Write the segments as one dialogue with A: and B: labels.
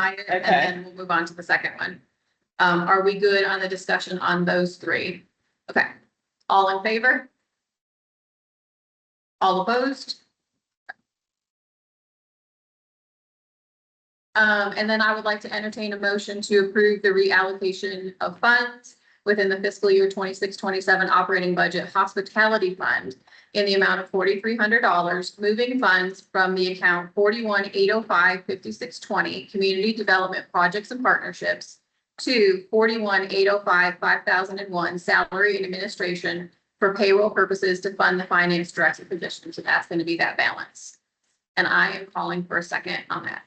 A: higher, and
B: Okay.
A: then we'll move on to the second one. Are we good on the discussion on those three? Okay, all in favor? All opposed? And then I would like to entertain a motion to approve the reallocation of funds within the fiscal year 26-27 operating budget hospitality fund in the amount of $4,300, moving funds from the account 41-805-5620 Community Development Projects and Partnerships to 41-805 5001 Salary and Administration for payroll purposes to fund the finance director position. So that's going to be that balance. And I am calling for a second on that.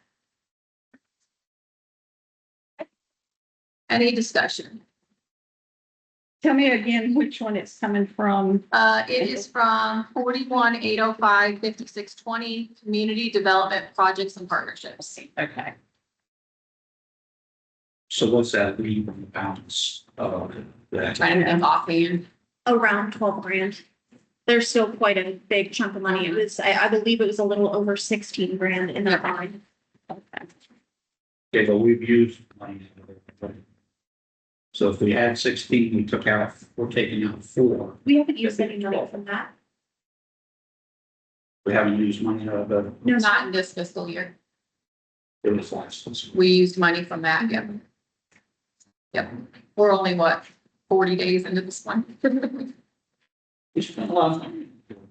A: Any discussion?
B: Tell me again which one it's coming from.
A: It is from 41-805-5620 Community Development Projects and Partnerships.
B: Okay.
C: So what's that leave on the balance of that?
A: Trying to think offhand.
D: Around 12 grand. There's still quite a big chunk of money. It was, I believe it was a little over 16 grand in that line.
B: Okay.
C: Okay, but we've used money. So if we had 16, we took out, we're taking out 4.
D: We haven't used any money from that.
C: We haven't used money out of the,
D: No,
A: Not in this fiscal year.
C: it was last. fiscal.
A: We used money from that. Yep. Yep. We're only what, 40 days into this one?
C: We spent a lot of money.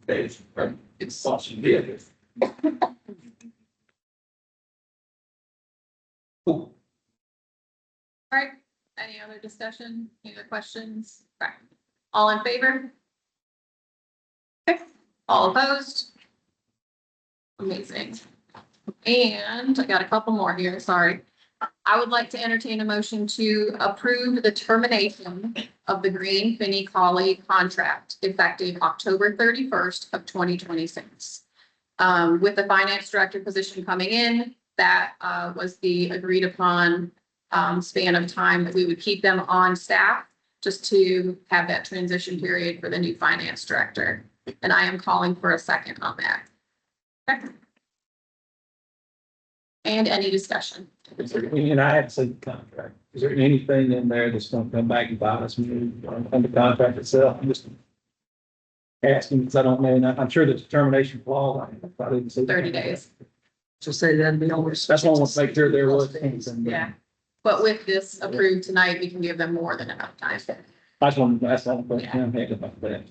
C: Days, right? It's awesome vehicles. Cool.
A: All right. Any other discussion? Any other questions? Okay. All in favor? Okay. All opposed? Amazing. And I got a couple more here, sorry. I would like to entertain a motion to approve the termination of the Green Finney Colley contract effective October 31st of 2026. With the finance director position coming in, that was the agreed upon span of time that we would keep them on staff just to have that transition period for the new finance director. And I am calling for a second on that. Okay. And any discussion?
E: And I hadn't seen the contract. Is there anything in there that's gonna come back and bite us on the contract itself? I'm just asking because I don't know, and I'm sure the determination clause, I didn't see.
A: 30 days.
F: So say that'd be over.
E: That's why I want to make sure there was things in there.
A: Yeah. But with this approved tonight, we can give them more than enough time.
E: I just want to ask all the question I'm having about that.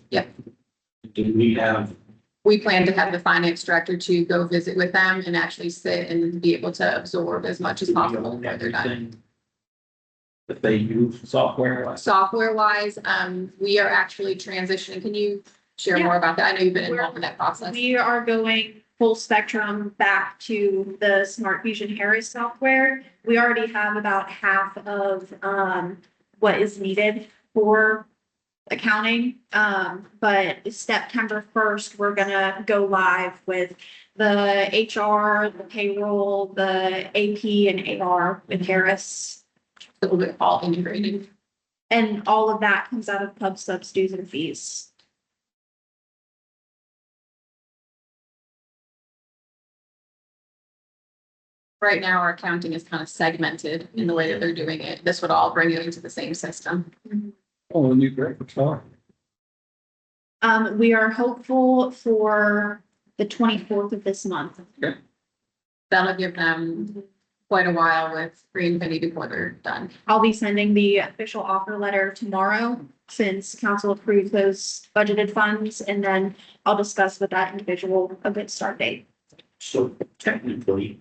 C: Do we have,
A: We plan to have the finance director to go visit with them and actually sit and be able to absorb as much as possible before they're done.
C: everything that they use?
E: Software.
A: Software wise, we are actually transitioning. Can you share more about that? I know you've been involved in that process.
D: We are going full spectrum back to the Smart Fusion Harris software. We already have about half of what is needed for accounting. But September 1st, we're gonna go live with the HR, the payroll, the AP and AR with Harris.
A: It'll be all integrated.
D: And all of that comes out of pub subs dues and fees.
A: Right now, our accounting is kind of segmented in the way that they're doing it. This would all bring you into the same system.
E: Oh, a new graphics card.
D: We are hopeful for the 24th of this month.
A: That'll give them quite a while with Green Penny before they're done.
D: I'll be sending the official offer letter tomorrow since council approved those budgeted funds, and then I'll discuss with that individual a good start date.
C: So technically,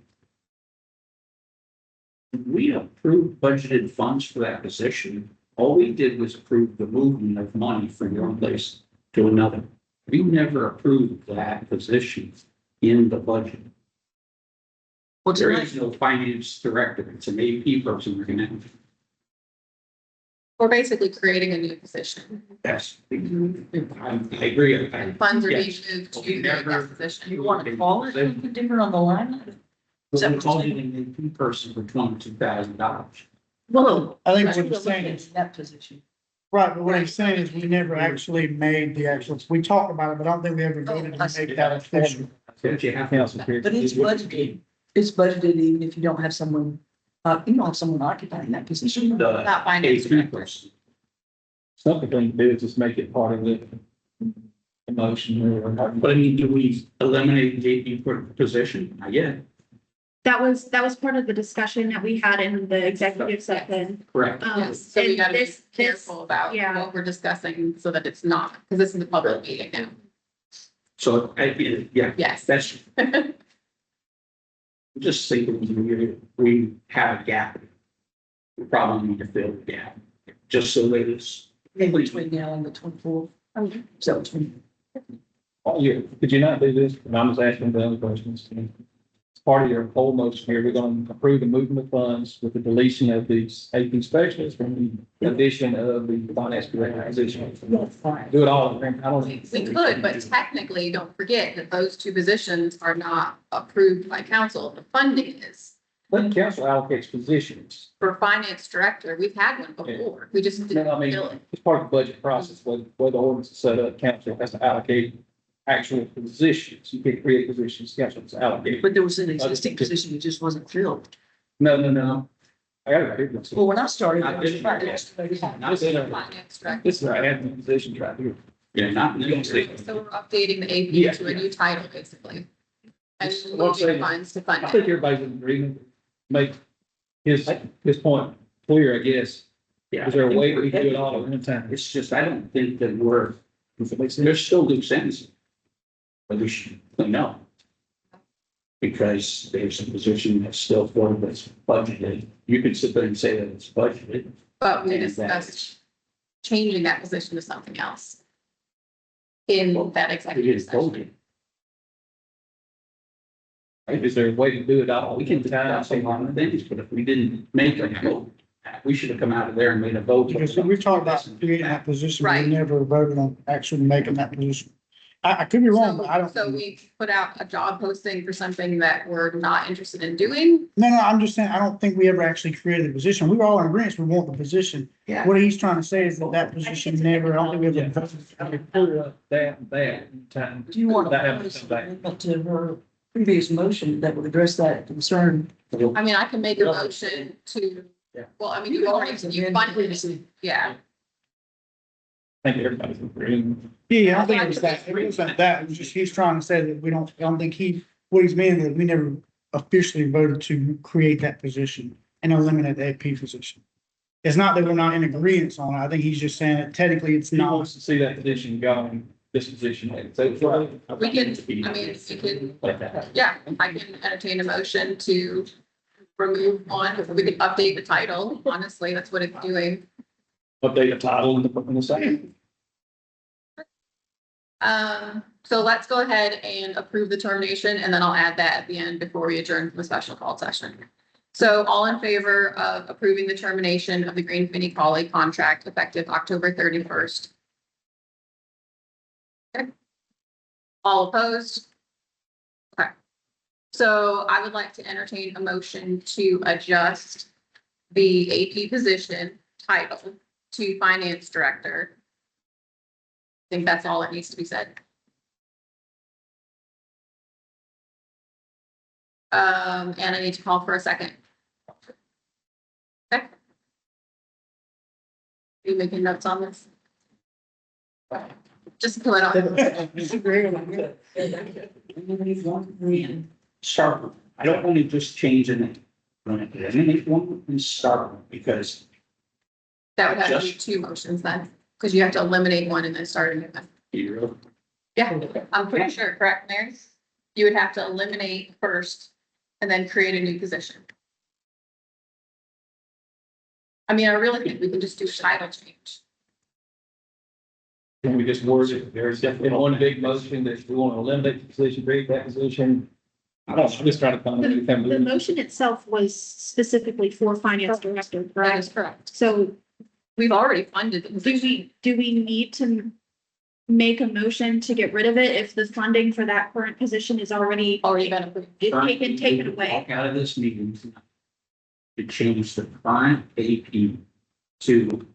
C: we approved budgeted funds for that position. All we did was approve the movement of money from one place to another. We never approved that position in the budget.
F: What's
C: There
F: it
C: is no finance director. It's an AP person we're gonna have.
A: We're basically creating a new position.
C: Yes. I agree.
A: And funds are being
C: Yes.
A: moved to
C: We
A: create
C: never-
A: that position.
F: You want to call it something different on the line?
C: We're calling an AP person for $22,000.
F: Well,
G: I think
A: Right.
G: what he's saying is,
F: that position.
G: right, but what he's saying is we never actually made the actual, we talked about it, but I don't think we ever voted
F: I
G: to
F: see.
G: make that official.
C: Don't you have
E: Council period.
F: But it's budgeted even if you don't have someone You don't have someone occupying that position.
C: The
A: Not finance
C: AP
A: director.
C: person.
E: Something to do is just make it part of the emotion or.
C: But I mean, do we eliminate the AP position? Not yet,
D: That was part of the discussion that we had in the executive session.
C: correct?
A: Yes, so we
D: And
A: gotta be
D: this-
A: careful about
D: yeah.
A: what we're discussing so that it's not, because this is a public meeting now.
C: So, yeah,
A: Yes.
C: that's. Just thinking, we have a gap. We probably need to fill the gap, just so that it's.
F: In between now and the 24th. So between.
E: Oh, yeah, could you not do this? And I'm just asking the other questions. As part of your whole motion here, we're going to approve the movement of funds with the deletion of these AP specialists from the addition of the finance director position.
F: That's fine.
E: Do it all. I don't.
A: We could, but technically, don't forget that those two positions are not approved by council. The funding is.
E: But council allocates positions.
A: For finance director, we've had one before. We just
E: No,
A: didn't
E: I mean,
A: fill it.
E: it's part of the budget process, where the ordinance is set up, council has to allocate actual positions. You can't create positions, council has to allocate.
F: But there was an existing position that just wasn't filled.
E: No. I got it. This
F: Well, when I started.
C: Not this one.
E: is
A: Finance director.
E: this is our admin position right here.
C: Yeah, not necessarily.
A: So we're updating the
E: Yeah.
A: AP to a new title, basically. And
E: What I'm
A: moving
E: saying-
A: funds to fund
E: I think
A: it.
E: everybody's in agreement. Make his point clear, I guess.
C: Yeah.
E: Is there a way we can do it all at one time?
C: It's just, I don't think that there's still loose ends. But we should clean up. Because there's a position that's still filled that's budgeted. You could sit there and say that it's budgeted.
A: But we
C: And
A: discussed changing that position to something else. In that
C: We
A: executive
C: just told
A: session.
C: you.
E: Is there a way to do it all?
C: We can discuss a lot of things, but if we didn't make a vote, we should have come out of there and made a vote.
G: Because we talked about creating that position,
A: Right.
G: we never voted on actually making that position. I could be wrong, but I don't.
A: So we put out a job posting for something that we're not interested in doing.
G: No, I'm just saying, I don't think we ever actually created the position. We were all in agreement, we want the position.
F: Yeah.
G: What he's trying to say is that that position never, I don't think we
E: Yeah.
G: ever.
E: I mean, clear up that and that in time.
F: Do you want
E: That
F: to
E: happens
F: place
E: to back.
F: an amendment to her previous motion that would address that concern?
A: I mean, I can make a motion to,
E: Yeah.
A: well, I mean, you already, you funded it. Yeah.
E: I think everybody's agreeing.
G: Yeah, I don't think it was that, it wasn't that, it was just, he's trying to say that we don't, I don't think what he's meaning is we never officially voted to create that position and eliminate the AP position. It's not that we're not in agreement on it, I think he's just saying that technically it's
E: He
G: not.
E: wants to see that position going, this position. So it's right.
A: We can, I mean, we can, yeah, I can entertain a motion to remove one. We could update the title. Honestly, that's what it's doing.
E: Update the title in the second.
A: So let's go ahead and approve the termination, and then I'll add that at the end before we adjourn the special call session. So all in favor of approving the termination of the Green Finney Colley contract effective October 31st? Okay. All opposed? Okay. So I would like to entertain a motion to adjust the AP position title to finance director. I think that's all that needs to be said. And I need to call for a second. Okay. Are you making notes on this? Just put it on.
C: Start, I don't want to just change the name. I want to eliminate one and start one, because
A: That would have to be two motions then, because you have to eliminate one and then start a new one.
C: you
A: Yeah, I'm pretty sure, correct, Mary? You would have to eliminate first and then create a new position. I mean, I really think we can just do a title change.
E: Can we just word it, there's definitely one big motion that we want to eliminate the position, create that position. I don't know, I'm just trying to find
D: The
E: anything.
D: motion itself was specifically for finance director,
A: That is
D: correct?
A: correct.
D: So
A: We've already funded the
D: do
A: position.
D: we need to make a motion to get rid of it if the funding for that current position is already
A: Already been approved.
D: taken away?
C: Walk out of this meeting tonight to change the current AP to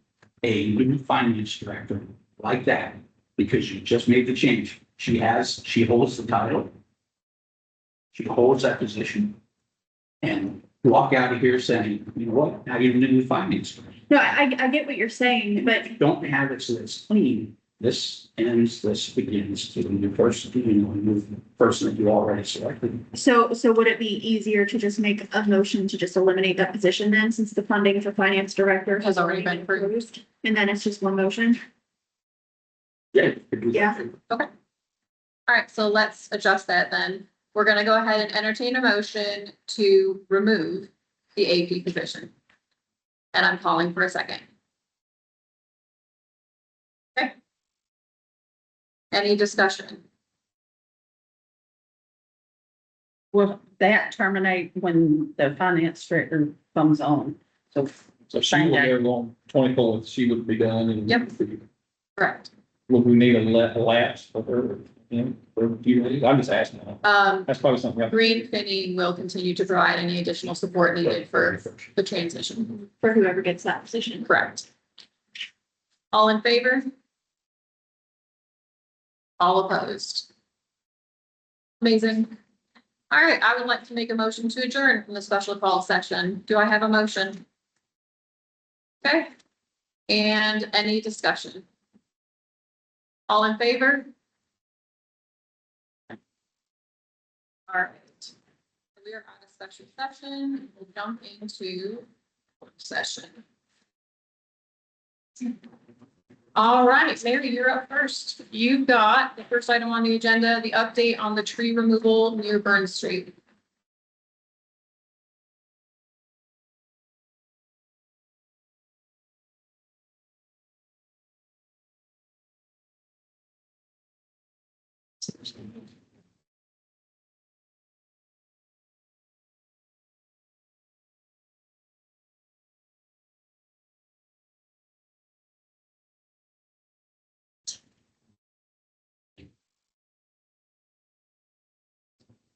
C: a new finance director like that, because you just made the change. She holds the title. She holds that position. And walk out of here saying, you know what, now you're the new finance director.
D: No, I get what you're saying, but
C: Don't have it so it's clean. This ends, this begins to the new person, you know, new person that you already selected.
D: so would it be easier to just make a motion to just eliminate that position then, since the funding for finance director
A: Has already been approved.
D: And then it's just one motion?
C: Yeah. you could do that.
D: Yeah.
A: All right, so let's adjust that then. We're gonna go ahead and entertain a motion to remove the AP position. And I'm calling for a second. Okay. Any discussion?
B: Will that terminate when the finance director comes on? So
E: So she will go on 24th, she would be done and.
A: Yep. Correct.
E: Would we need a lapse for her, you know, for a few days? I'm just asking. That's probably something. I-
A: Green Finney will continue to provide any additional support needed for the transition.
D: For whoever gets that position.
A: Correct. All in favor? All opposed? Amazing. All right, I would like to make a motion to adjourn from the special call session. Do I have a motion? Okay. And any discussion? All in favor? All right. We are on a special session. We'll jump into work session. All right, Mary, you're up first. You've got the first item on the agenda, the update on the tree removal near Burn Street.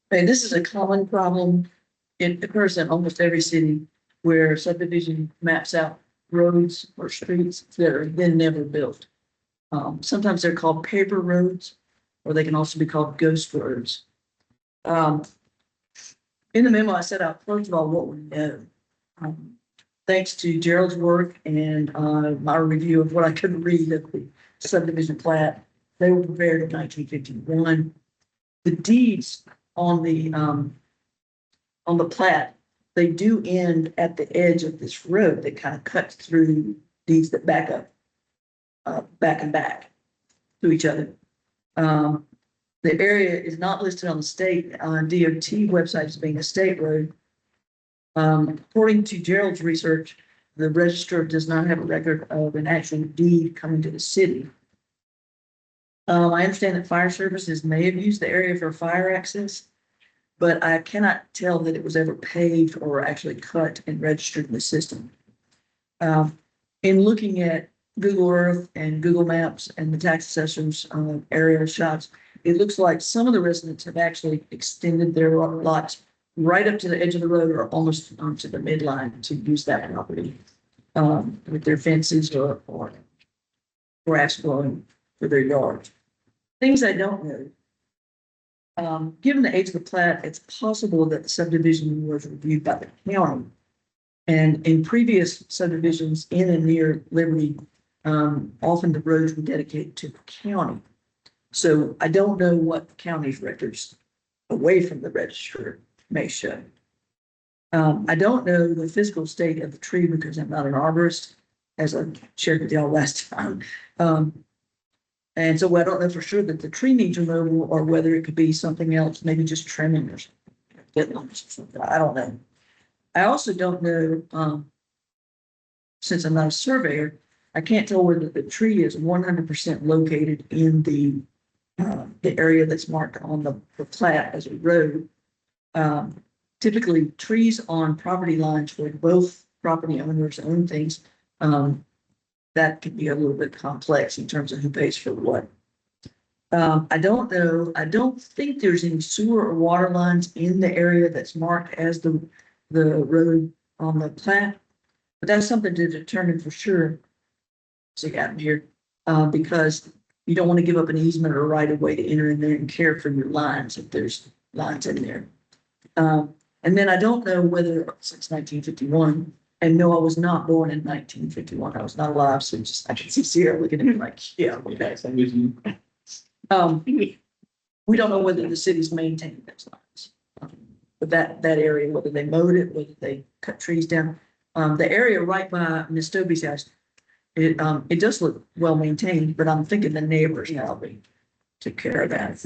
F: Hey, this is a common problem. It occurs in almost every city where subdivision maps out roads or streets that are then never built. Sometimes they're called paper roads, or they can also be called ghost roads. In the memo, I set out, first of all, what we know. Thanks to Gerald's work and my review of what I could read of the subdivision plat, they were prepared in 1951. The deeds on the plat, they do end at the edge of this road that kind of cuts through deeds that back and back to each other. The area is not listed on the state DOT website as being a state road. According to Gerald's research, the register does not have a record of an actual deed coming to the city. I understand that fire services may have used the area for fire access, but I cannot tell that it was ever paved or actually cut and registered in the system. In looking at Google Earth and Google Maps and the tax assessor's aerial shots, it looks like some of the residents have actually extended their lots right up to the edge of the road or almost onto the midline to use that property with their fences or grass growing for their yards. Things I don't know. Given the age of the plat, it's possible that the subdivision was reviewed by the county. And in previous subdivisions in and near Liberty, often the roads were dedicated to the county. So I don't know what the county's records away from the register may show. I don't know the physical state of the tree because I'm not an arborist, as I shared with y'all last time. And so I don't know for sure that the tree needs removal or whether it could be something else, maybe just trimming or something. I don't know. I also don't know, since I'm not a surveyor, I can't tell whether the tree is 100% located in the area that's marked on the plat as a road. Typically, trees on property lines where both property owners own things, that can be a little bit complex in terms of who pays for what. I don't know. I don't think there's any sewer or water lines in the area that's marked as the road on the plat, but that's something to determine for sure. So you got here, because you don't want to give up an easement or right of way to enter in there and care for your lines if there's lines in there. And then I don't know whether since 1951, and no, I was not born in 1951. I was not alive. So just, I can see Sierra looking at me like, yeah, okay.
E: Same as you.
F: We don't know whether the city's maintained those lines. But that area, whether they mowed it, whether they cut trees down. The area right by Miss Stobie's house, it does look well maintained, but I'm thinking the neighbors probably took care of that.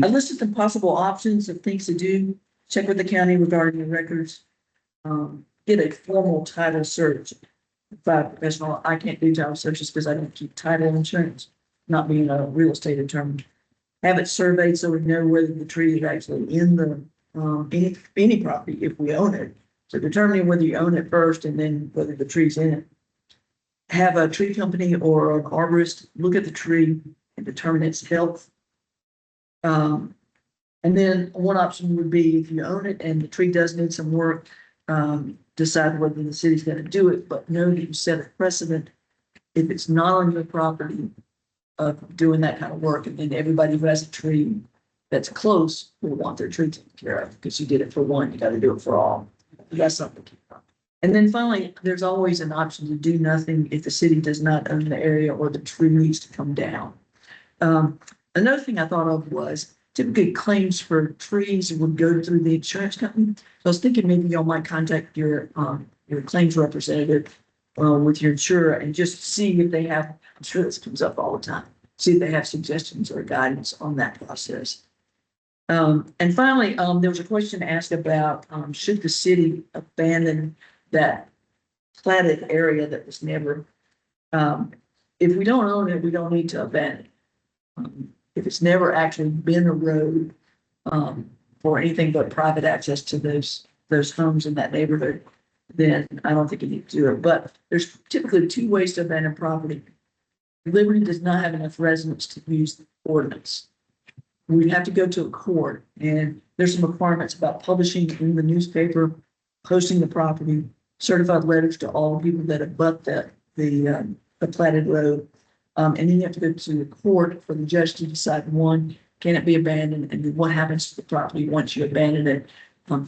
F: I listed some possible options of things to do. Check with the county regarding the records. Get a formal title search. By a professional, I can't do title searches because I don't keep title insurance, not being a real estate attorney. Have it surveyed so we know whether the tree is actually in the, any property if we own it. So determining whether you own it first and then whether the tree's in it. Have a tree company or an arborist look at the tree and determine its health. And then one option would be if you own it and the tree does need some work, decide whether the city's gonna do it, but know that you set a precedent. If it's not on your property of doing that kind of work, and then everybody who has a tree that's close will want their tree taken care of, because you did it for one, you gotta do it for all. That's something to keep on. And then finally, there's always an option to do nothing if the city does not own the area or the tree needs to come down. Another thing I thought of was typically claims for trees would go through the insurance company. So I was thinking maybe y'all might contact your claims representative with your insurer and just see if they have, I'm sure this comes up all the time, see if they have suggestions or guidance on that process. And finally, there was a question asked about, should the city abandon that platted area that was never, if we don't own it, we don't need to abandon it. If it's never actually been a road, for anything but private access to those homes in that neighborhood, then I don't think you need to do it. But there's typically two ways to abandon property. Liberty does not have enough residents to use the ordinance. We'd have to go to a court, and there's some requirements about publishing in the newspaper, posting the property, certified letters to all people that abut the platted road. And then you have to go to the court for the judge to decide, one, can it be abandoned, and then what happens to the property once you abandon it.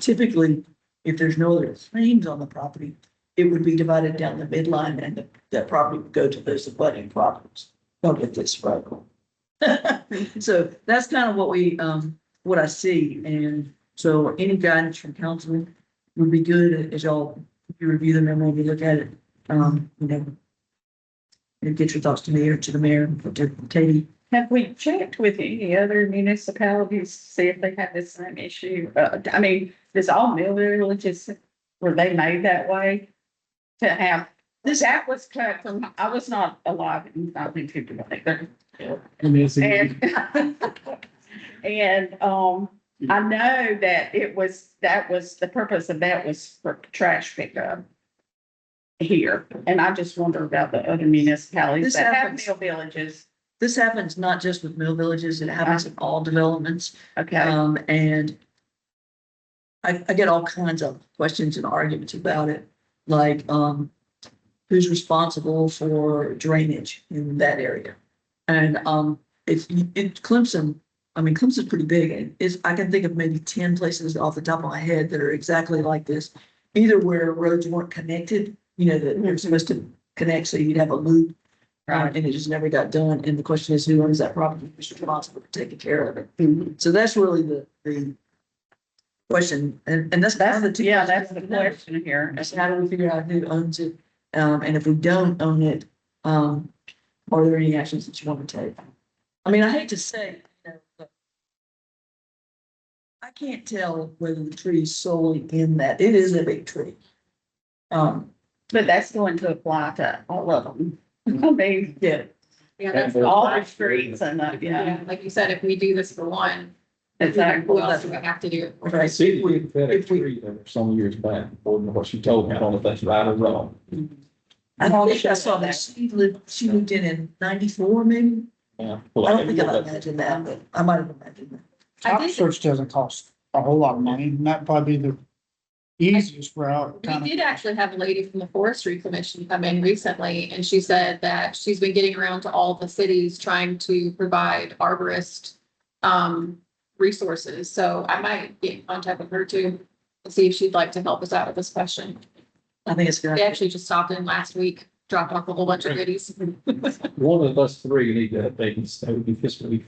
F: Typically, if there's no other claims on the property, it would be divided down the midline, and that property would go to those abutting properties. Don't get this right. So that's kind of what I see, and so any guidance from council would be good as y'all, if you review the memo, you look at it, and get your thoughts to me or to the mayor, or to Katie.
B: Have we checked with any other municipalities, see if they have the same issue? I mean, does all mill villages, were they made that way? To have, that was cut from, I was not alive in 1951 either. And I know that that was, the purpose of that was for trash pickup here. And I just wonder about the other municipalities that have mill villages.
F: This happens not just with mill villages, it happens in all developments.
B: Okay,
F: And I get all kinds of questions and arguments about it, like, who's responsible for drainage in that area? And, Clemson, I mean, Clemson's pretty big, and I can think of maybe 10 places off the top of my head that are exactly like this. Either where roads weren't connected, that they're supposed to connect, so you'd have a loop. And it just never got done. And the question is, who owns that property? Who's responsible for taking care of it? So that's really the question. And that's kind of the two.
B: yeah, that's the question here.
F: That's how do we figure out who owns it? And if we don't own it, are there any actions that you want to take? I mean, I hate to say, I can't tell whether the tree is solely in that. It is a big tree.
B: But that's going to apply to all of them. I mean,
F: Yeah.
A: Yeah, that's
B: all the streets and,
A: Yeah, like you said, if we do this for one,
B: exactly.
A: who else do we have to do it for?
E: I see we had a tree there some years back, according to what she told me. I don't know if that's right or wrong.
F: I think I saw that she moved in 94, maybe.
E: Yeah.
F: I don't think I imagined that, but I might have imagined that.
A: I
G: Top
A: did,
G: search doesn't cost a whole lot of money, and that'd probably be the easiest route.
A: we did actually have a lady from the Forestry Commission come in recently, and she said that she's been getting around to all the cities trying to provide arborist resources. So I might get in contact with her too. see if she'd like to help us out with this question.
F: I think it's
A: They
F: good.
A: actually just stopped in last week, dropped off a whole bunch of goodies.
E: One of us three need to update this, that would be fiscally,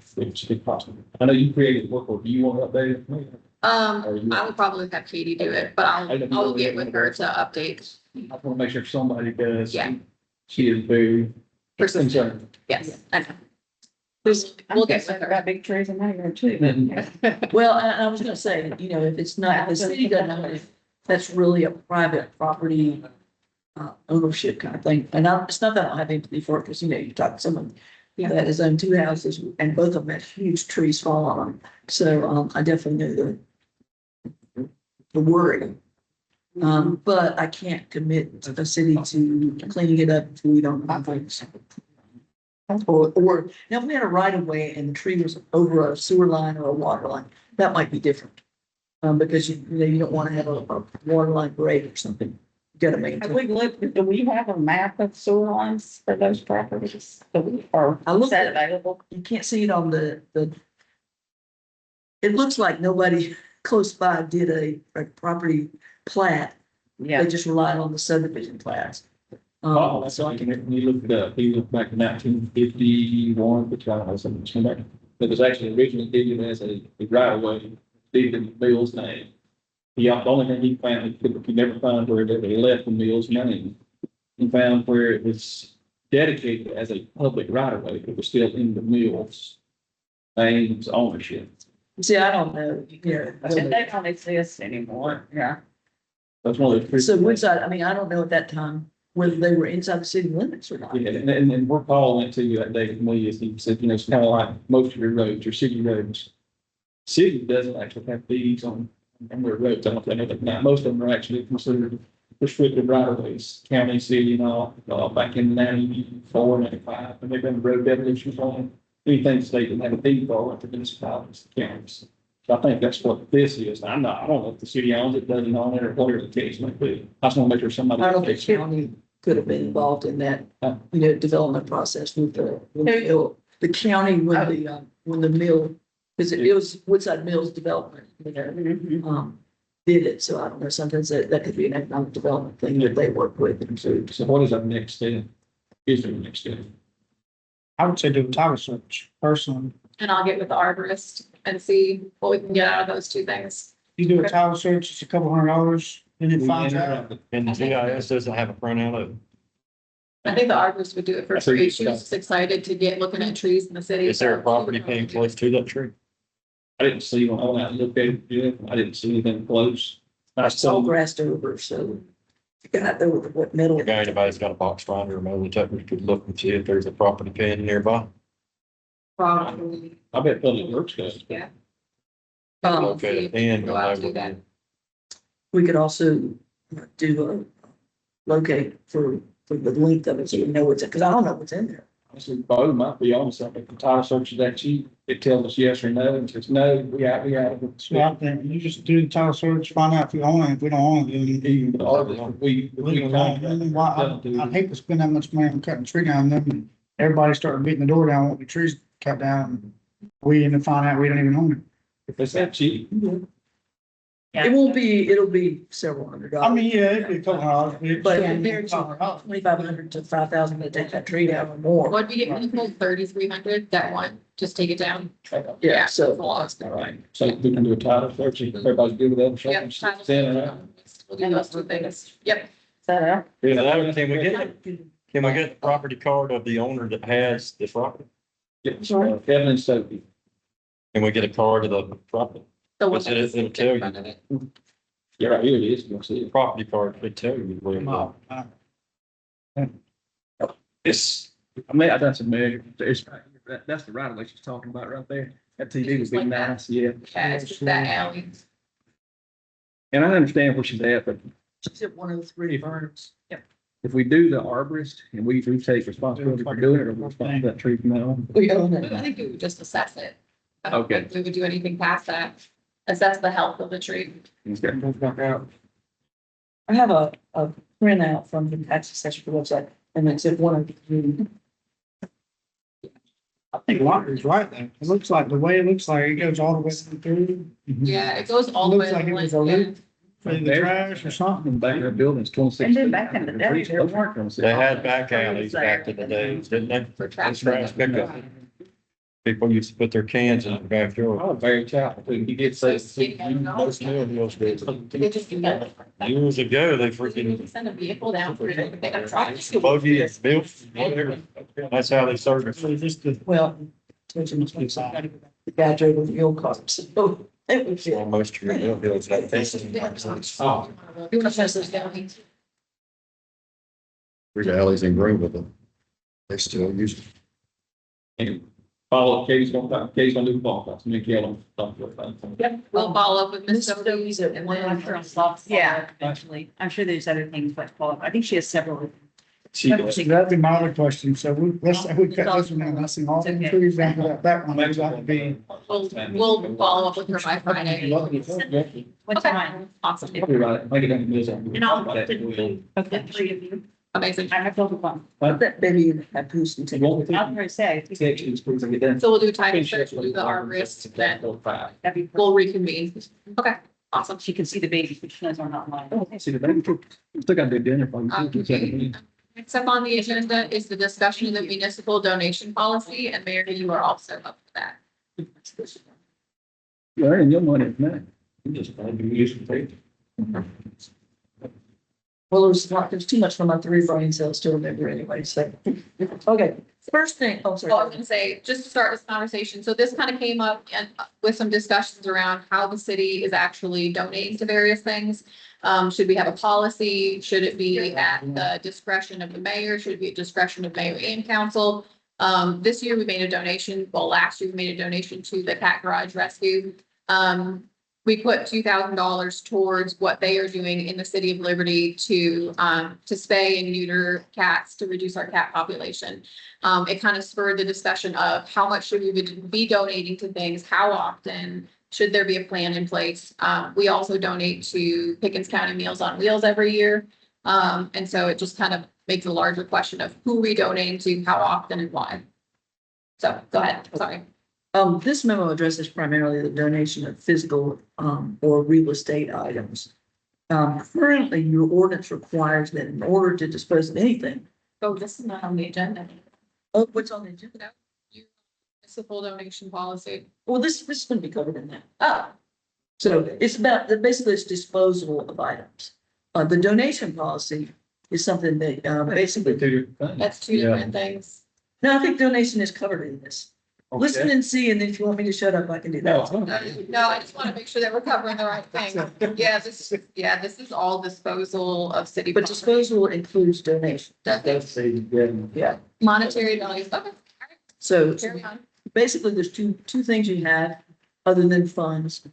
E: if possible. I know you created the work order. Do you want to update it?
A: I would probably have Katie do it, but I'll get with her to update.
E: I want to make sure somebody does.
A: Yeah.
E: She is very
A: Persistent.
E: concerned.
A: Yes, I know.
B: We'll
A: get
B: get
A: with her.
B: got big trees in my yard too.
F: Well, I was gonna say, you know, if it's not, the city doesn't know if that's really a private property ownership kind of thing. And it's not that I don't have empathy for it, because, you know, you talk to someone that has owned two houses and both of them had huge trees fall on them. So, I definitely know the worry. But I can't commit to the city to cleaning it up until we don't have things. Or, now if we had a right of way and the tree was over a sewer line or a water line, that might be different. Because you know, you don't want to have a water line break or something. You gotta
B: Have
F: maintain.
B: we looked, do we have a map of sewer lines for those properties? Or
F: I
B: is
F: looked
B: that
F: at-
B: available?
F: You can't see it on it looks like nobody close by did a property plat.
B: Yeah.
F: They just relied on the subdivision plats.
E: Oh, that's like, when you looked it up, he looked back in 1951, which I don't know, something like that. It was actually originally deeded as a right of way, deeded in Bill's name. The only thing he found, he never found where they left the Mill's name. He found where it was dedicated as a public right of way, it was still in the Mill's name's ownership.
F: See, I don't know, you know.
B: And they don't exist anymore, yeah.
E: That's one of those.
F: So Woodside, I mean, I don't know at that time whether they were inside the city limits or not.
E: Yeah, and where Paul went to that day with me is he said, you know, it's kind of like most of your roads, your city roads. City doesn't actually have deeds on their roads. I don't think that now, most of them are actually considered restricted right of ways, county, city and all, back in 94, 95, and they've been road definitions on anything state that have a deed for it to municipalities, counties. So I think that's what this is. I don't know if the city owns it, doesn't own it, or whatever the case might be. I just want to make sure somebody.
F: I don't think county could have been involved in that, you know, development process with the county when the mill, because it was Woodside Mills Development, you know, did it. So I don't know, sometimes that could be an economic development thing that they work with.
E: So what is our next step? Is there a next step?
G: I would say do a title search personally.
A: And I'll get with the arborist and see what we can get out of those two things.
G: You do a title search, it's a couple $100, and it finds out.
H: And the GIS doesn't have a printout of,
A: I think the arborist would do it for
E: I see.
A: free. She was just excited to get looking at trees in the city.
H: is there a
A: so-
H: property paying close to that tree?
E: I didn't see one on that look at it yet. I didn't see anything close. I
F: It's all
E: saw,
F: grassed over, so you got there with what metal.
H: If anybody's got a box finder or metal detector, could look and see if there's a property paying nearby.
A: Probably,
E: I bet Public Works does.
A: yeah.
F: Um,
A: We'll see
H: Okay,
A: if we can
H: and
A: go out and do that.
F: We could also do a locate for the length of it, so you know what's in, because I don't know what's in there.
E: Honestly, Bo might be on something. If the title search is that cheap, it tells us yes or no, and says no, we out.
G: So I think you just do the title search, find out if you own it, if we don't own it, then
E: Even the arborist, we
G: leave it alone. And then why, I'd hate to spend that much money on cutting a tree down, then everybody started beating the door down, want the trees cut down, and we end up finding out we don't even own it.
E: If it's that cheap,
F: It'll be several $100.
G: I mean, yeah, it'd be a couple $100,
F: But
G: but.
F: compared to $2,500 to $5,000 to take that tree down or more.
A: What'd we get, when you pulled 3,300, that one, just take it down.
F: Yeah, so.
E: all right, so we can do a title search, if everybody's good with that.
A: Yep. title search. We'll do those two things. Yep.
B: Is that out?
H: Can we get the property card of the owner that has the property?
E: Kevin and Sophie.
H: Can we get a card of the property?
A: The one
H: But it'll
A: that's in
H: tell you.
A: front of it.
E: Yeah, right here it is, you'll see it.
H: Property card, they tell you where it is.
E: It's, I mean, I done some measure, it's, that's the right of way she's talking about right there. That TV would be
A: Like that.
E: nice, yeah.
A: Yeah, it's just that alley.
E: And I understand where she's at, but
F: She's at 103 Burns.
E: if we do the arborist and we take responsibility for doing it, or we're responsible for that tree from now on.
F: We own
A: I
F: it.
A: think we would just assess it. I don't
E: Okay.
A: think we would do anything past that. Assess the health of the tree.
F: I have a printout from the tax assessor website, and it's at 103.
G: I think Walker's right there. It looks like, the way it looks like, it goes all the way through.
A: Yeah, it goes all the way.
G: Looks like
A: to
G: it was
A: Lake,
G: a
A: yeah.
G: loop. for the trash or something.
E: Back in the building's 26.
B: And then back in the day, there weren't.
H: They had back alleys back in the days, didn't they?
A: For
H: And
A: trash.
H: trash pickup. People used to put their cans in the backyard.
E: Oh, very chapel, too. You get
A: So
E: say.
H: Most mill hills did.
A: They just do that.
H: Years ago, they
A: You
H: freaking
A: send a vehicle down through there, they got a truck.
H: buggy and built, whatever. That's how they started.
G: So just the.
F: Well, the guy drove a fuel car, so it was,
H: Most of your mill hills had this.
C: Oh,
A: You wanna pass those down?
I: There's alleys in Greenville. They still use it.
E: And follow, Katie's gonna do the ball, that's me, Kelly.
A: Yep, we'll follow up with Ms.
F: Miss Stokes
A: Stokes
F: at
A: and
F: one
A: then.
F: after a soft.
B: Yeah, eventually. I'm sure there's other things that fall. I think she has several.
E: She does.
G: That'd be my other question. So let's cut this one out. I see all the trees down to that back one. That's got to be.
A: We'll follow up with her by Friday.
B: What time?
A: Awesome,
E: You're right, make it in the middle.
D: And I'll-
B: Okay.
D: The three of you.
A: amazing.
B: I have told the one.
F: Put that baby in the papoose and take
E: Won't
F: it.
E: we
B: I'm gonna say.
E: take you to get done?
A: So we'll do time search, we'll do the arborist, then
B: That'd be,
A: we'll reconvene. Okay, awesome.
B: she can see the babies, but she knows we're not lying.
E: Oh, see the baby, still gotta do dinner for you.
A: Next up on the agenda is the discussion of the municipal donation policy, and Mayor, you are also up for that.
E: You're earning your money, man.
C: you just find you use the tape.
F: Well, there's too much for my three brain cells to remember anyway, so. Okay, first thing, oh,
A: Oh, I was
F: sorry.
A: gonna say, just to start this conversation, so this kind of came up and with some discussions around how the city is actually donating to various things. Should we have a policy? Should it be at the discretion of the mayor? Should it be at discretion of mayor and council? This year we made a donation, well, last year we made a donation to the Cat Garage Rescue. We put $2,000 towards what they are doing in the city of Liberty to spay and neuter cats to reduce our cat population. It kind of spurred the discussion of how much should we be donating to things, how often, should there be a plan in place? We also donate to Pickens County Meals on Wheels every year. And so it just kind of makes a larger question of who we donating to, how often and why. So go ahead, sorry.
F: This memo addresses primarily the donation of physical, or real estate items. Currently, your ordinance requires that in order to dispose of anything,
A: Oh, this is not on the agenda.
F: oh, what's on the agenda?
A: Municipal donation policy.
F: Well, this is gonna be covered in that.
A: Oh,
F: So it's about, basically it's disposal of items. The donation policy is something that, basically,
A: that's two different things.
F: no, I think donation is covered in this. Listen and see, and then if you want me to shut up, I can do that.
A: No, I just want to make sure that we're covering the right thing. Yeah, this is all disposal of city.
F: But
A: property.
F: disposal includes donation.
C: That's say, yeah.
F: Yeah.
A: Monetary values. Okay,
F: So
A: carry on.
F: basically, there's two things you have other than funds.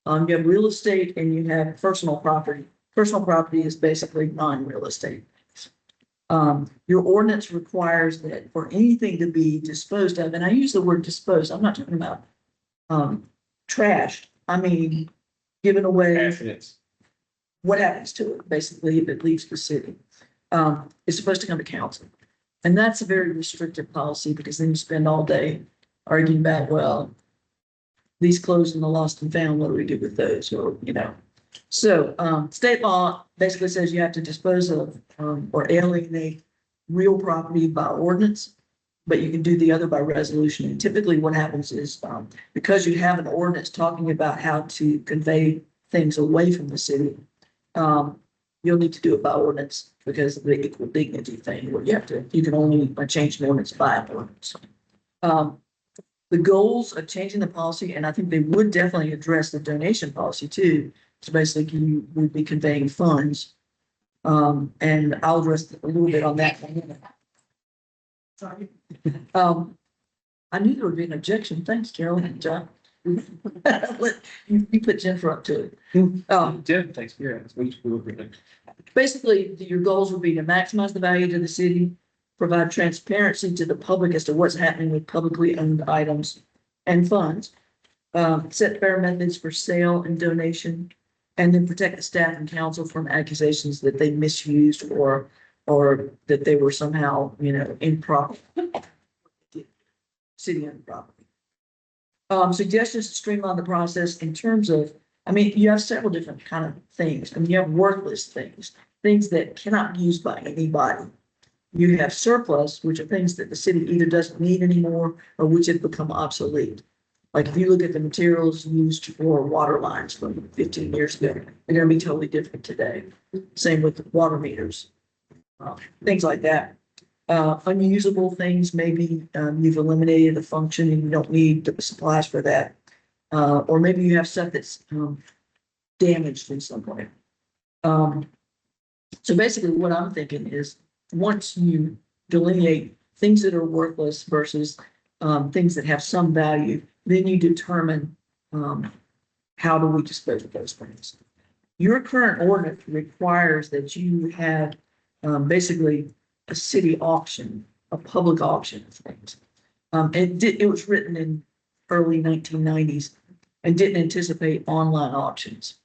F: You have real estate and you have personal property. Personal property is basically non-real estate. Your ordinance requires that for anything to be disposed of, and I use the word disposed, I'm not talking about trashed. I mean, given away, what happens to it, basically, if it leaves the city. It's supposed to come to council. And that's a very restrictive policy because then you spend all day arguing about, well, these clothes in the lost and found, what do we do with those? Or, you know. So, state law basically says you have to dispose of, or alienate real property by ordinance, but you can do the other by resolution. And typically what happens is, because you have an ordinance talking about how to convey things away from the city, you'll need to do it by ordinance because of the equal dignity thing where you can only change an ordinance by an ordinance. The goals of changing the policy, and I think they would definitely address the donation policy too. So basically you would be conveying funds. And I'll address a little bit on that. Sorry. I knew there would be an objection. Thanks, Carolyn and John. You put Jennifer up to it.
E: Jeff takes care of it.
F: Basically, your goals would be to maximize the value to the city, provide transparency to the public as to what's happening with publicly owned items and funds, set fair methods for sale and donation, and then protect the staff and council from accusations that they misused or that they were somehow, improper. City owned property. Suggestions to streamline the process in terms of I mean, you have several different kind of things. I mean, you have worthless things, things that cannot be used by anybody. You have surplus, which are things that the city either doesn't need anymore or which have become obsolete. Like if you look at the materials used for water lines from 15 years ago, they're gonna be totally different today. Same with water meters, things like that. Unusable things, maybe you've eliminated a function and you don't need the supplies for that. Or maybe you have stuff that's damaged in some way. So basically what I'm thinking is, once you delineate things that are worthless versus things that have some value, then you determine how do we dispose of those things. Your current ordinance requires that you have basically a city auction, a public auction of things. It was written in early 1990s and didn't anticipate online auctions.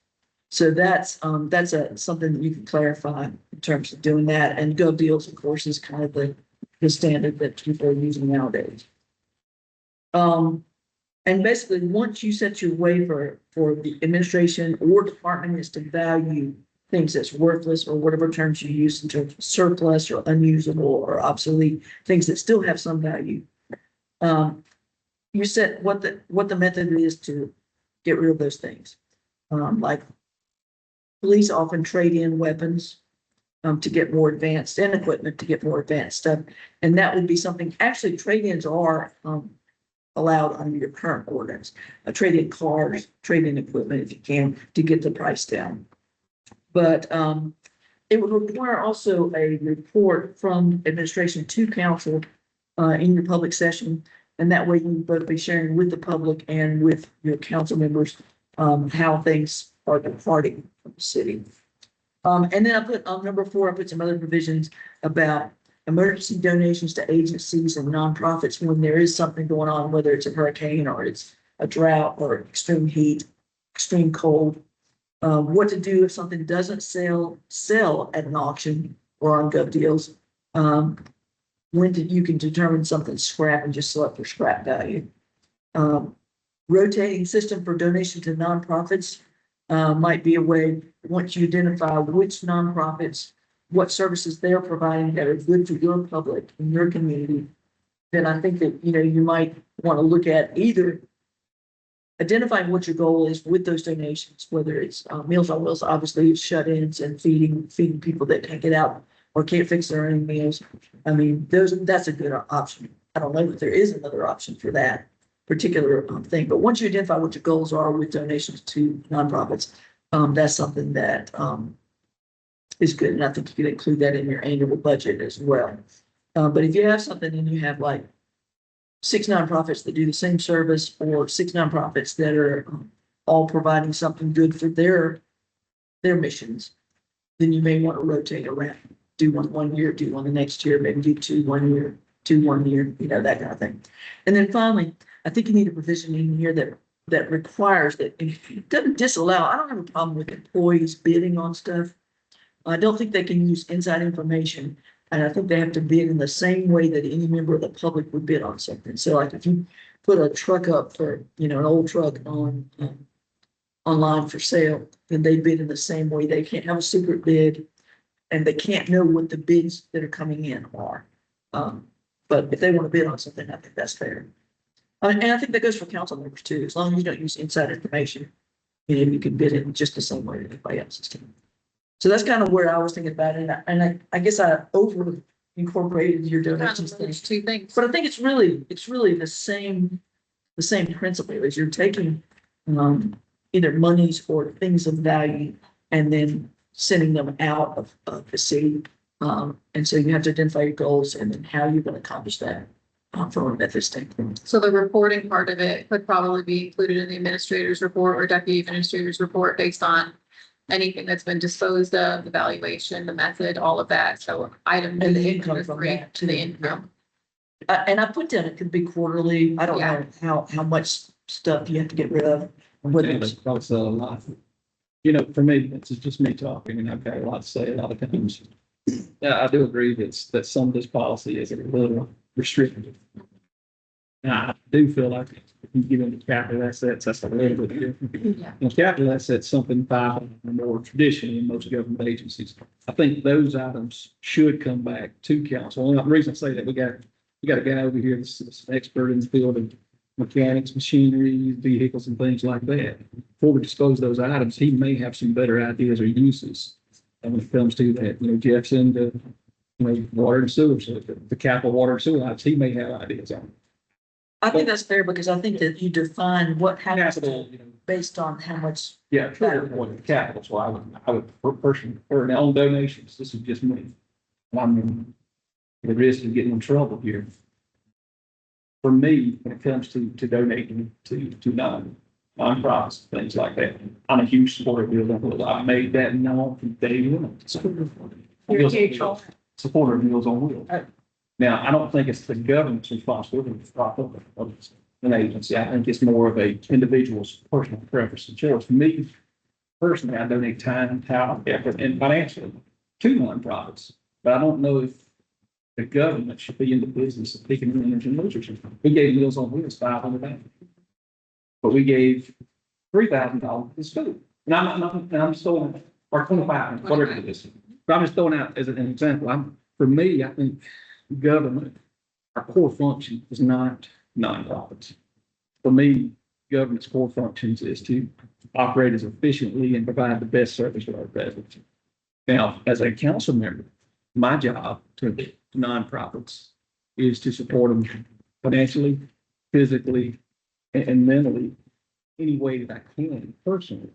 F: So that's something that you can clarify in terms of doing that. And GovDeals, of course, is kind of the standard that people are using nowadays. And basically, once you set your way for the administration or department is to value things that's worthless, or whatever terms you use in terms of surplus or unusable or obsolete, things that still have some value. You set what the method is to get rid of those things. Like police often trade in weapons to get more advanced, and equipment to get more advanced stuff. And that would be something, actually trade-ins are allowed under your current ordinance. Trade-in cars, trade-in equipment if you can, to get the price down. But it would require also a report from administration to council in your public session. And that way you can both be sharing with the public and with your council members how things are departing from the city. And then I put on number 4, I put some other provisions about emergency donations to agencies and nonprofits when there is something going on, whether it's a hurricane or it's a drought or extreme heat, extreme cold. What to do if something doesn't sell at an auction or on GovDeals. When you can determine something's scrap and just sell it for scrap value. Rotating system for donation to nonprofits might be a way, once you identify which nonprofits, what services they're providing that are good for your public and your community, then I think that, you might want to look at either identifying what your goal is with those donations, whether it's Meals on Wheels, obviously shut-ins and feeding people that can't get out or can't fix their own meals. I mean, that's a good option. I don't know if there is another option for that particular thing, but once you identify what your goals are with donations to nonprofits, that's something that is good. And I think you can include that in your annual budget as well. But if you have something and you have like 6 nonprofits that do the same service, or 6 nonprofits that are all providing something good for their missions, then you may want to rotate around. Do one year, do one the next year, maybe do 2 1 year, 2 1 year, that kind of thing. And then finally, I think you need a provision in here that requires that, it doesn't disallow. I don't have a problem with employees bidding on stuff. I don't think they can use inside information. And I think they have to bid in the same way that any member of the public would bid on something. So like if you put a truck up for, an old truck on online for sale, then they bid in the same way. They can't have a secret bid and they can't know what the bids that are coming in are. But if they want to bid on something, I think that's fair. And I think that goes for council members too. As long as you don't use inside information, you can bid it just the same way that anybody else is doing. So that's kind of where I was thinking about it. And I guess I over incorporated your donations thing.
A: There's 2 things.
F: But I think it's really the same principle as you're taking either monies or things of value and then sending them out of the city. And so you have to identify your goals and then how you're going to accomplish that from a method standpoint.
A: So the reporting part of it could probably be included in the administrator's report or deputy administrator's report based on anything that's been disposed of, the valuation, the method, all of that. So item
F: And the
A: B,
F: income
A: number
F: from
A: 3
F: that,
A: to the
F: too.
A: income.
F: And I put down, it could be quarterly. I don't know how much stuff you have to get rid of. Whether it's,
E: That's a lot. For me, this is just me talking, and I've got a lot to say a lot of times. Yeah, I do agree that some of this policy is a little restrictive. Now, do feel like if you get into capital assets, that's a little bit different.
A: Yeah.
E: And capital assets, something 500 or more traditionally in most government agencies. I think those items should come back to council. And the reason I say that, we got a guy over here that's an expert in the field of mechanics, machinery, vehicles and things like that. Before we dispose of those items, he may have some better ideas or uses. And when it comes to that, Jeff's into, water and sewer, so the capital water and sewer items, he may have ideas on.
F: I think that's fair because I think that you define what happens
E: Capital,
F: based on how much.
E: yeah, trigger point of capital, so I would personally, or now on donations, this is just me. I'm the risk of getting in trouble here. For me, when it comes to donating to nonprofits, things like that, I'm a huge supporter of Meals on Wheels. I made that known from day one. Supporter of Meals on Wheels. Now, I don't think it's the government's responsibility to prop up an agency. I think it's more of a individual's personal preference and choice. For me, personally, I donate time, talent, effort, and financially to nonprofits. But I don't know if the government should be in the business of picking winners and losers. We gave Meals on Wheels $500, but we gave $3,000 to school. And I'm just throwing, or 25, whatever it is. But I'm just throwing out as an example. For me, I think government, our core function is not nonprofits. For me, government's core functions is to operate as efficiently and provide the best service to our residents. Now, as a council member, my job to nonprofits is to support them financially, physically, and mentally, any way that I can personally,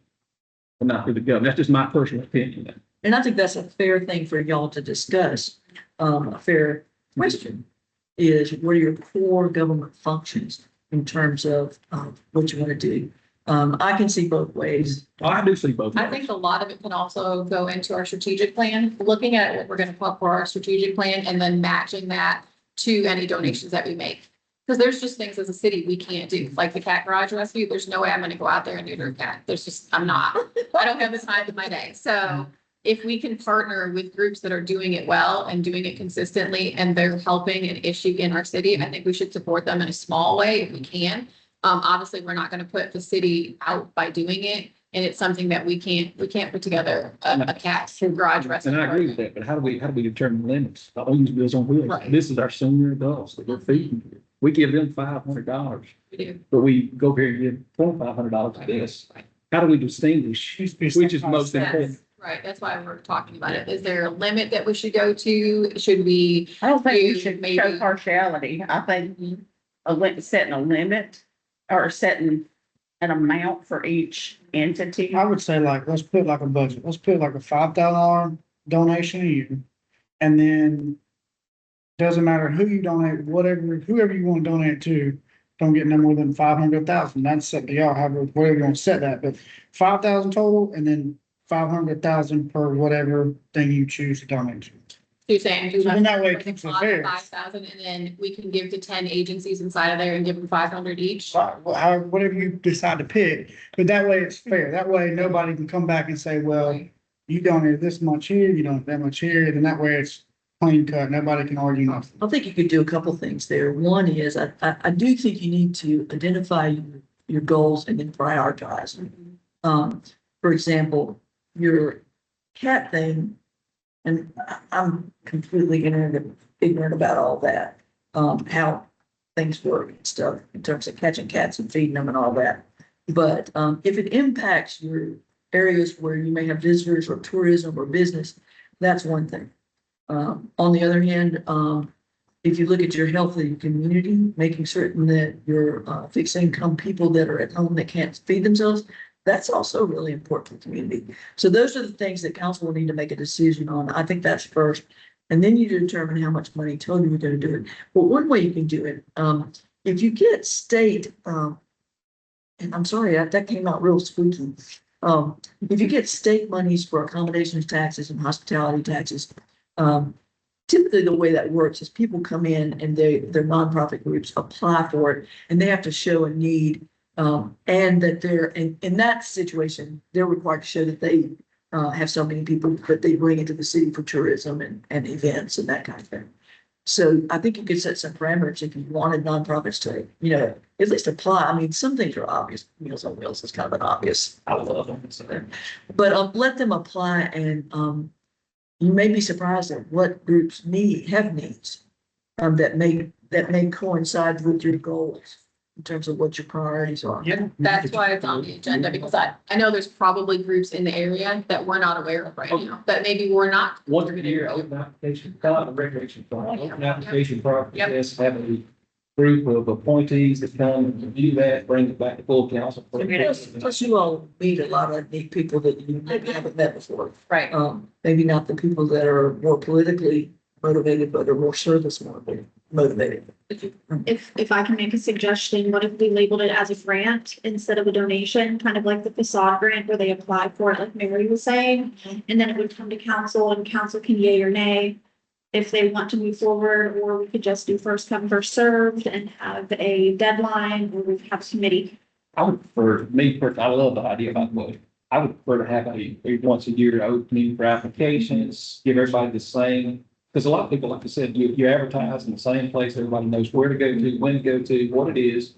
E: but not through the government. That's just my personal opinion.
F: And I think that's a fair thing for y'all to discuss. A fair question is, what are your core government functions in terms of what you want to do? I can see both ways.
E: I do see both.
A: I think a lot of it can also go into our strategic plan, looking at what we're gonna put for our strategic plan and then matching that to any donations that we make. Because there's just things as a city we can't do, like the cat garage rescue. There's no way I'm gonna go out there and neuter a cat. I'm not. I don't have the time in my day. So if we can partner with groups that are doing it well and doing it consistently and they're helping an issue in our city, I think we should support them in a small way if we can. Obviously, we're not going to put the city out by doing it. And it's something that we can't put together a cat garage rescue.
E: And I agree with that, but how do we determine limits? I don't use Meals on Wheels.
A: Right.
E: This is our senior adults that we're feeding. We give them $500,
A: We do.
E: but we go here and give $2,500 to this. How do we distinguish
G: Used to be
E: which is
G: some
E: most
G: kind of-
E: important?
A: Right, that's why we're talking about it. Is there a limit that we should go to? Should we?
B: I don't think we
A: Do
B: should
A: maybe-
B: show partiality. I think setting a limit or setting an amount for each entity.
G: I would say like, let's put like a budget. Let's put like a $5,000 donation a year. And then doesn't matter who you donate, whoever you want to donate to, don't get no more than 500,000. That's set to y'all, however, whatever you want to set that, but 5,000 total and then 500,000 per whatever thing you choose to donate to.
A: So you're saying do
G: So then that way it
A: like
G: keeps it
A: five
G: fair.
A: 5,000 and then we can give to 10 agencies inside of there and give them 500 each?
G: Whatever you decide to pick, but that way it's fair. That way nobody can come back and say, well, you donated this much here, you donated that much here, then that way it's clean cut. Nobody can argue nothing.
F: I think you could do a couple things there. One is, I do think you need to identify your goals and then prioritize. For example, your cat thing, and I'm completely ignorant about all that, how things work and stuff in terms of catching cats and feeding them and all that. But if it impacts your areas where you may have visitors or tourism or business, that's one thing. On the other hand, if you look at your healthy community, making certain that your fixed income people that are at home that can't feed themselves, that's also really important to the community. So those are the things that council will need to make a decision on. I think that's first. And then you determine how much money total you're going to do it. But one way you can do it, if you get state, and I'm sorry, that came out real spooky. If you get state monies for accommodations taxes and hospitality taxes, typically the way that works is people come in and their nonprofit groups apply for it and they have to show a need. And that they're in that situation, they're required to show that they have so many people that they bring into the city for tourism and events and that kind of thing. So I think you could set some parameters if you wanted nonprofits to, at least apply. I mean, some things are obvious. Meals on Wheels is kind of an obvious. I love them. But let them apply and you may be surprised at what groups have needs that may coincide with your goals in terms of what your priorities are.
G: Yeah.
A: That's why it's on the agenda, because I know there's probably groups in the area that we're not aware of right now, that maybe we're not.
E: Once a year, open application, fill out the recreation form, open application process, have a group of appointees that come and review that, bring it back to full council.
F: Plus you all meet a lot of neat people that you maybe haven't met before.
A: Right.
F: Maybe not the people that are more politically motivated, but are more service motivated.
D: If I can make a suggestion, what if we labeled it as a grant instead of a donation, kind of like the facade grant where they apply for it, like Mary was saying? And then it would come to council and council can yay or nay if they want to move forward, or we could just do first come, first served and have a deadline, or we have committee.
E: I would prefer, I love the idea about budget. I would prefer to have a once a year opening for applications, give everybody the same. Because a lot of people, like I said, you advertise in the same place, everybody knows where to go to, when to go to, what it is.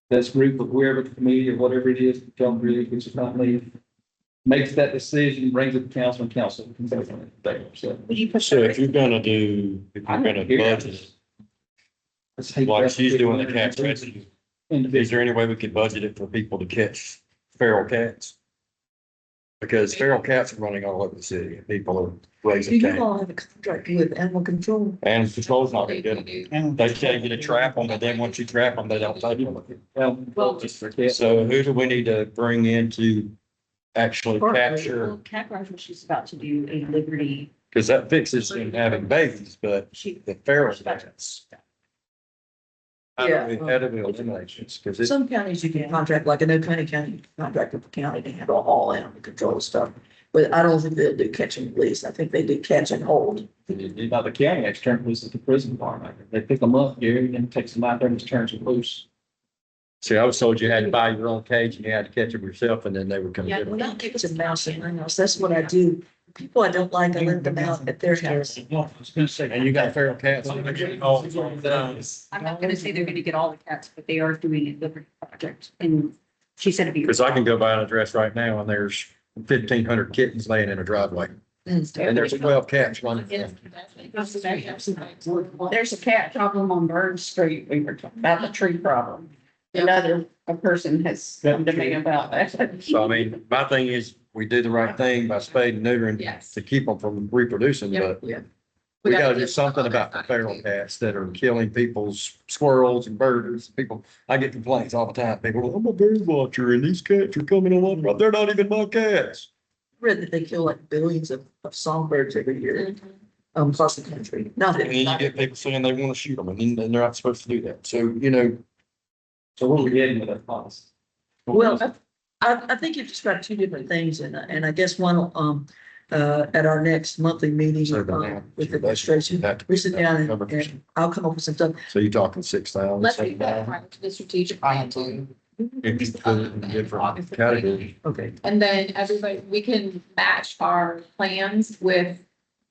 E: That's group of whoever the committee or whatever it is, tell them really, which is not me, makes that decision, brings it to council and council can go from it there. So.
D: Would you
H: So
D: prefer?
H: if you're gonna budget, like she's doing the cat rescue, is there any way we could budget it for people to catch feral cats? Because feral cats are running all over the city and people are
F: Do
H: raising
F: you
H: cats.
F: all have a contract with animal control?
H: Animal control's not gonna get them.
G: And
H: They tell you to trap them, but then once you trap them, they don't take them.
E: Well, just forget.
H: So who do we need to bring in to actually capture?
B: Cat Rogers, she's about to do a Liberty.
H: Because that fixes them having babies, but the feral cats. How do we eliminate this? Because it's,
F: Some counties you can contract, like in Oconee County, you can contract with the county to handle all animal control stuff. But I don't think they'll do catch and release. I think they do catch and hold.
E: Now, the county externally is the prison department. They pick them up, Gary, and takes them out there and just turns them loose.
H: see, I was told you had to buy your own cage and you had to catch them yourself and then they would come
F: Yeah,
H: get
F: when
H: them.
F: I get some mouse in my house, that's what I do. People I don't like, I let them out at their house.
H: And you got feral cats.
J: I'm not gonna say they're gonna get all the cats, but they are doing a Liberty project, and she said it'd be.
H: Because I can go buy an address right now and there's 1,500 kittens laying in a driveway and there's 12 cats running.
B: There's a cat problem on Burn Street. We were talking about the tree problem. A person has come to me about that.
H: So I mean, my thing is, we do the right thing by spaying and neutering
A: Yes.
H: to keep them from reproducing,
A: Yep.
H: but we gotta do something about the feral cats that are killing people's squirrels and birds. People, I get complaints all the time. People, "Well, I'm a bird watcher and these cats are coming along, but they're not even my cats."
F: Read that they kill like billions of songbirds every year, across the country. Not
H: And then you get people saying they want to shoot them and then they're not supposed to do that. So, you know,
E: So what are we getting with that policy?
F: Well, I think you've described two different things and I guess one, at our next monthly meeting, with the administration, we sit down and I'll come up with some stuff.
H: so you're talking 6,000.
A: Let's do that prior to the strategic plan too.
H: If you put it in different categories.
F: Okay.
A: And then everybody, we can match our plans with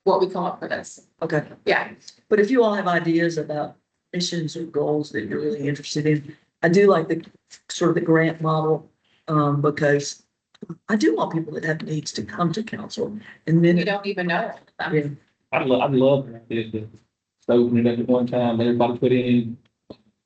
A: what we come up for this.
F: Okay.
A: Yeah,
F: But if you all have ideas about missions or goals that you're really interested in, I do like the sort of the grant model, because I do want people that have needs to come to council and
A: we
F: then.
A: don't even know.
F: Yeah.
E: I'd love to open it up at one time, everybody put in.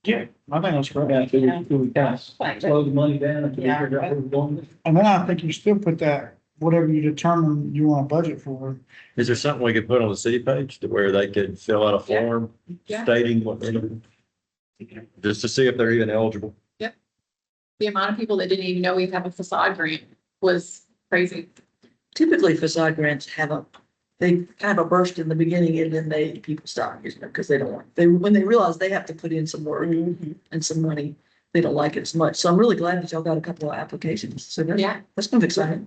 G: yeah, I think that's great.
E: Yeah, till we kind of slow the money down until we figure out where we're going.
G: And then I think you still put that, whatever you determine you want to budget for.
H: Is there something we could put on the city page to where they could fill out a form
A: Yeah.
H: stating what they're doing? Just to see if they're even eligible.
A: The amount of people that didn't even know we have a facade grant was crazy.
F: Typically facade grants they kind of a burst in the beginning and then people stop using them because they don't want, when they realize they have to put in some work and some money, they don't like it as much. So I'm really glad that y'all got a couple of applications. So
A: Yeah.
F: that's kind of exciting.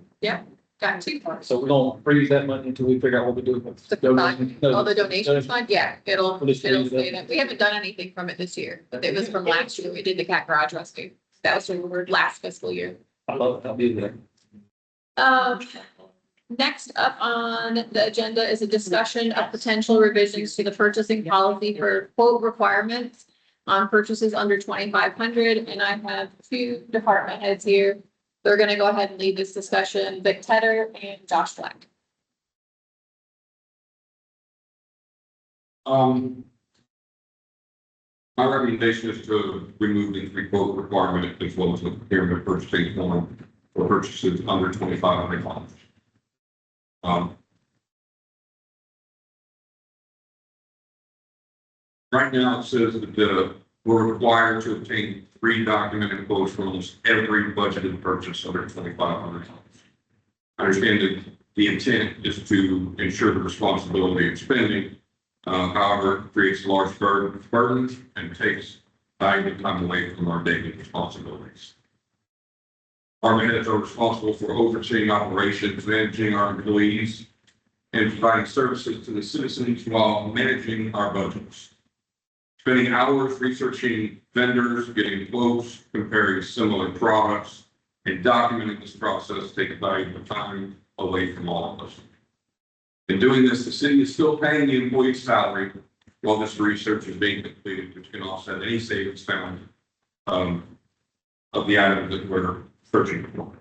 A: Got two parts.
E: So we're gonna freeze that money until we figure out what we do with.
A: The fund, oh, the donation
E: Donation.
A: fund, yeah, it'll
E: We'll just leave
A: say
E: it.
A: that. We haven't done anything from it this year, but it was from last year. We did the cat garage rescue. That was from last fiscal year.
E: I love it, I'll be there.
A: Next up on the agenda is a discussion of potential revisions to the purchasing policy for quote requirements on purchases under 2,500, and I have two department heads here. They're gonna go ahead and lead this discussion, Vic Tedder and Josh Black.
K: My recommendation is to remove the three quote requirement as well as the procurement purchasing form for purchases under $2,500. Right now, it says that we're required to obtain 3 documented quotes from almost every budgeted purchase under $2,500. I understand that the intent is to ensure the responsibility of spending. However, it creates large burdens and takes valuable time away from our daily responsibilities. Department heads are responsible for overseeing operations, managing our employees, and providing services to the citizens while managing our budgets. Spending hours researching vendors, getting quotes, comparing similar products, and documenting this process takes valuable time away from all of us. In doing this, the city is still paying the employee's salary while this research is being completed, which can offset any savings found of the item that we're searching for.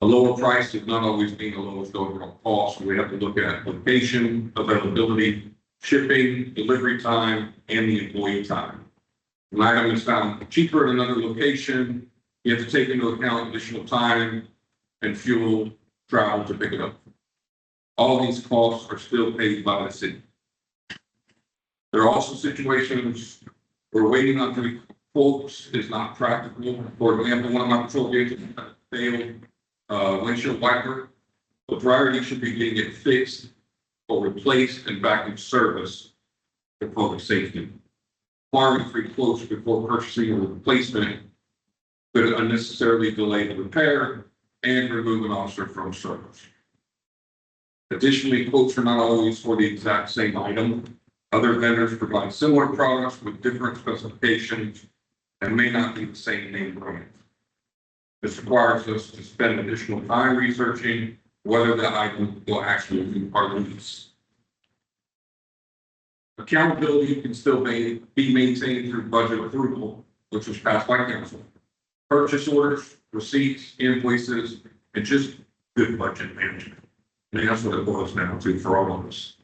K: A lower price does not always mean the lowest overall cost. We have to look at location, availability, shipping, delivery time, and the employee time. An item is found cheaper at another location, you have to take into account additional time and fuel travel to pick it up. All these costs are still paid by the city. There are also situations where waiting on 3 quotes is not practical. For example, one of my patrol vehicles failed windshield wiper. The priority should be getting it fixed or replaced and back in service for public safety. Requiring 3 quotes before purchasing a replacement could unnecessarily delay the repair and remove an officer from service. Additionally, quotes are not always for the exact same item. Other vendors provide similar products with different specifications and may not be the same name brand. This requires us to spend additional time researching whether the item will actually be part of the lease. Accountability can still be maintained through budget approval, which was passed by council. Purchase orders, receipts, invoices, and just good budget management. And that's what it boils down to for all of us.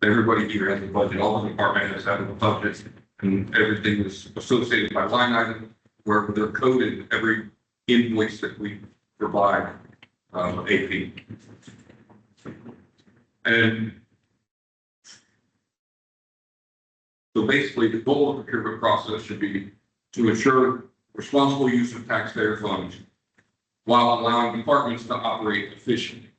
K: Everybody here has a budget, all the department has had a budget, and everything is associated by line item where they're coded every invoice that we provide AP. And so basically the goal of the procurement process should be to ensure responsible use of taxpayer funds while allowing departments to operate efficiently.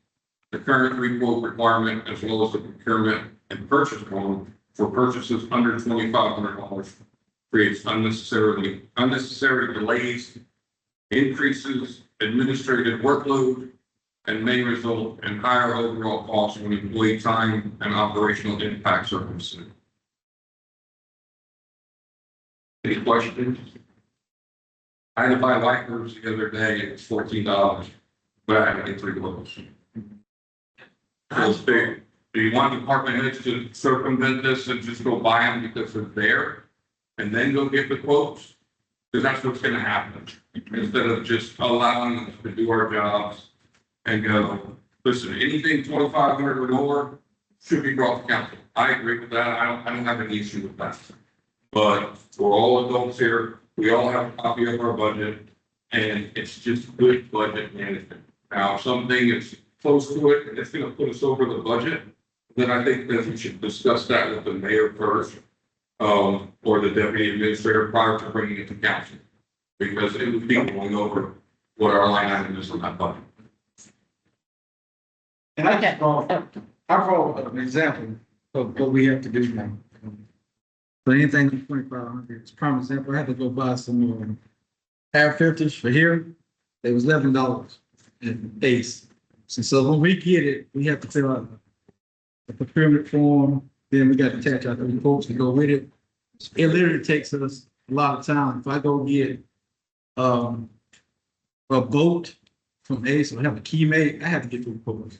K: The current 3 quote requirement, as well as the procurement and purchase form for purchases under $2,500, creates unnecessary delays, increases administrative workload, and may result in higher overall costs when employee time and operational impacts are considered. Any questions? I had to buy wipers the other day, it's $14, but I had to get 3 quotes. So do you want department heads to circumvent this and just go buy them because they're there and then go get the quotes? Because that's what's going to happen. Instead of just allowing us to do our jobs and go, listen, anything 2,500 or more should be brought to council. I agree with that. I don't have any issue with that. But we're all adults here. We all have a copy of our budget, and it's just good budget management. Now, if something is close to it and it's going to put us over the budget, then I think that we should discuss that with the mayor first, or the deputy administrator prior to bringing it to council, because it would be going over what our line item is on that budget.
E: And I brought an example of what we have to do now. So anything 2,500, it's prime example, I had to go buy some air filters for here. It was $11 in Ace. So when we get it, we have to fill out the procurement form. Then we got to attach our reports to go with it. It literally takes us a lot of time. If I go get a boat from Ace, or have a key mate, I have to get the reports.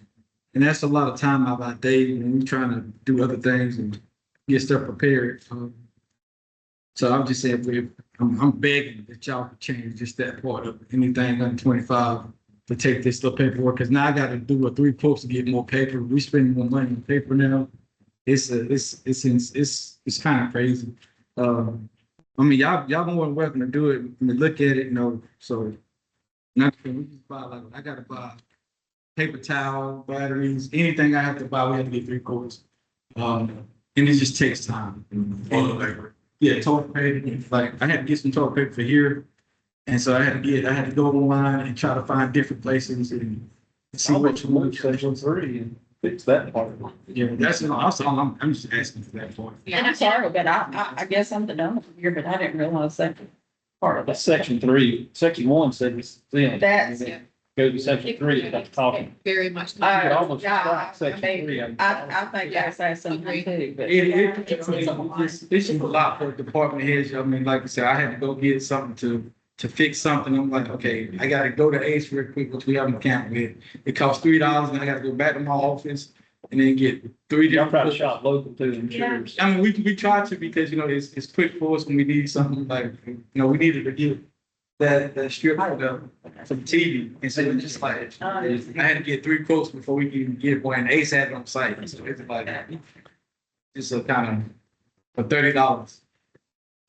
E: And that's a lot of time out of our day when we're trying to do other things and get stuff prepared. So I'm just saying, I'm begging that y'all could change just that part of anything under 25 to take this little paperwork, because now I got to do a 3 quotes to get more paper. We spending more money on paper now. It's kind of crazy. I mean, y'all more than welcome to do it. I mean, look at it, you know, so not, we just buy like, I gotta buy paper towel, batteries, anything I have to buy, we have to get 3 quotes. And it just takes time.
K: Toilet paper.
E: Yeah, toilet paper, like, I had to get some toilet paper for here. And so I had to go online and try to find different places and see what you want. Section 3 and fix that part. Yeah, that's, also, I'm just asking for that part.
B: And I'm sorry, but I guess I'm the dumb here, but I didn't realize that part of
E: That's
B: it.
E: section 3. Section 1 said it's thin.
B: That's,
E: Go to section 3, that's talking.
A: Very much.
E: You could almost
B: yeah,
E: strike
B: I
E: section
B: mean,
E: 3.
B: I think that's something too, but.
E: It's just a lot for department heads. I mean, like I said, I had to go get something to fix something. I'm like, okay, I gotta go to Ace real quick, which we haven't accounted with. It costs $3 and I gotta go back to my office and then get 3 Y'all different. try to shop local too, I'm sure. I mean, we try to, because, you know, it's quick for us when we need something like, you know, we needed to get that strip from TV. And so it's just like, I had to get 3 quotes before we can even get one. And Ace had it on site. So it's like, it's a kind of for $30.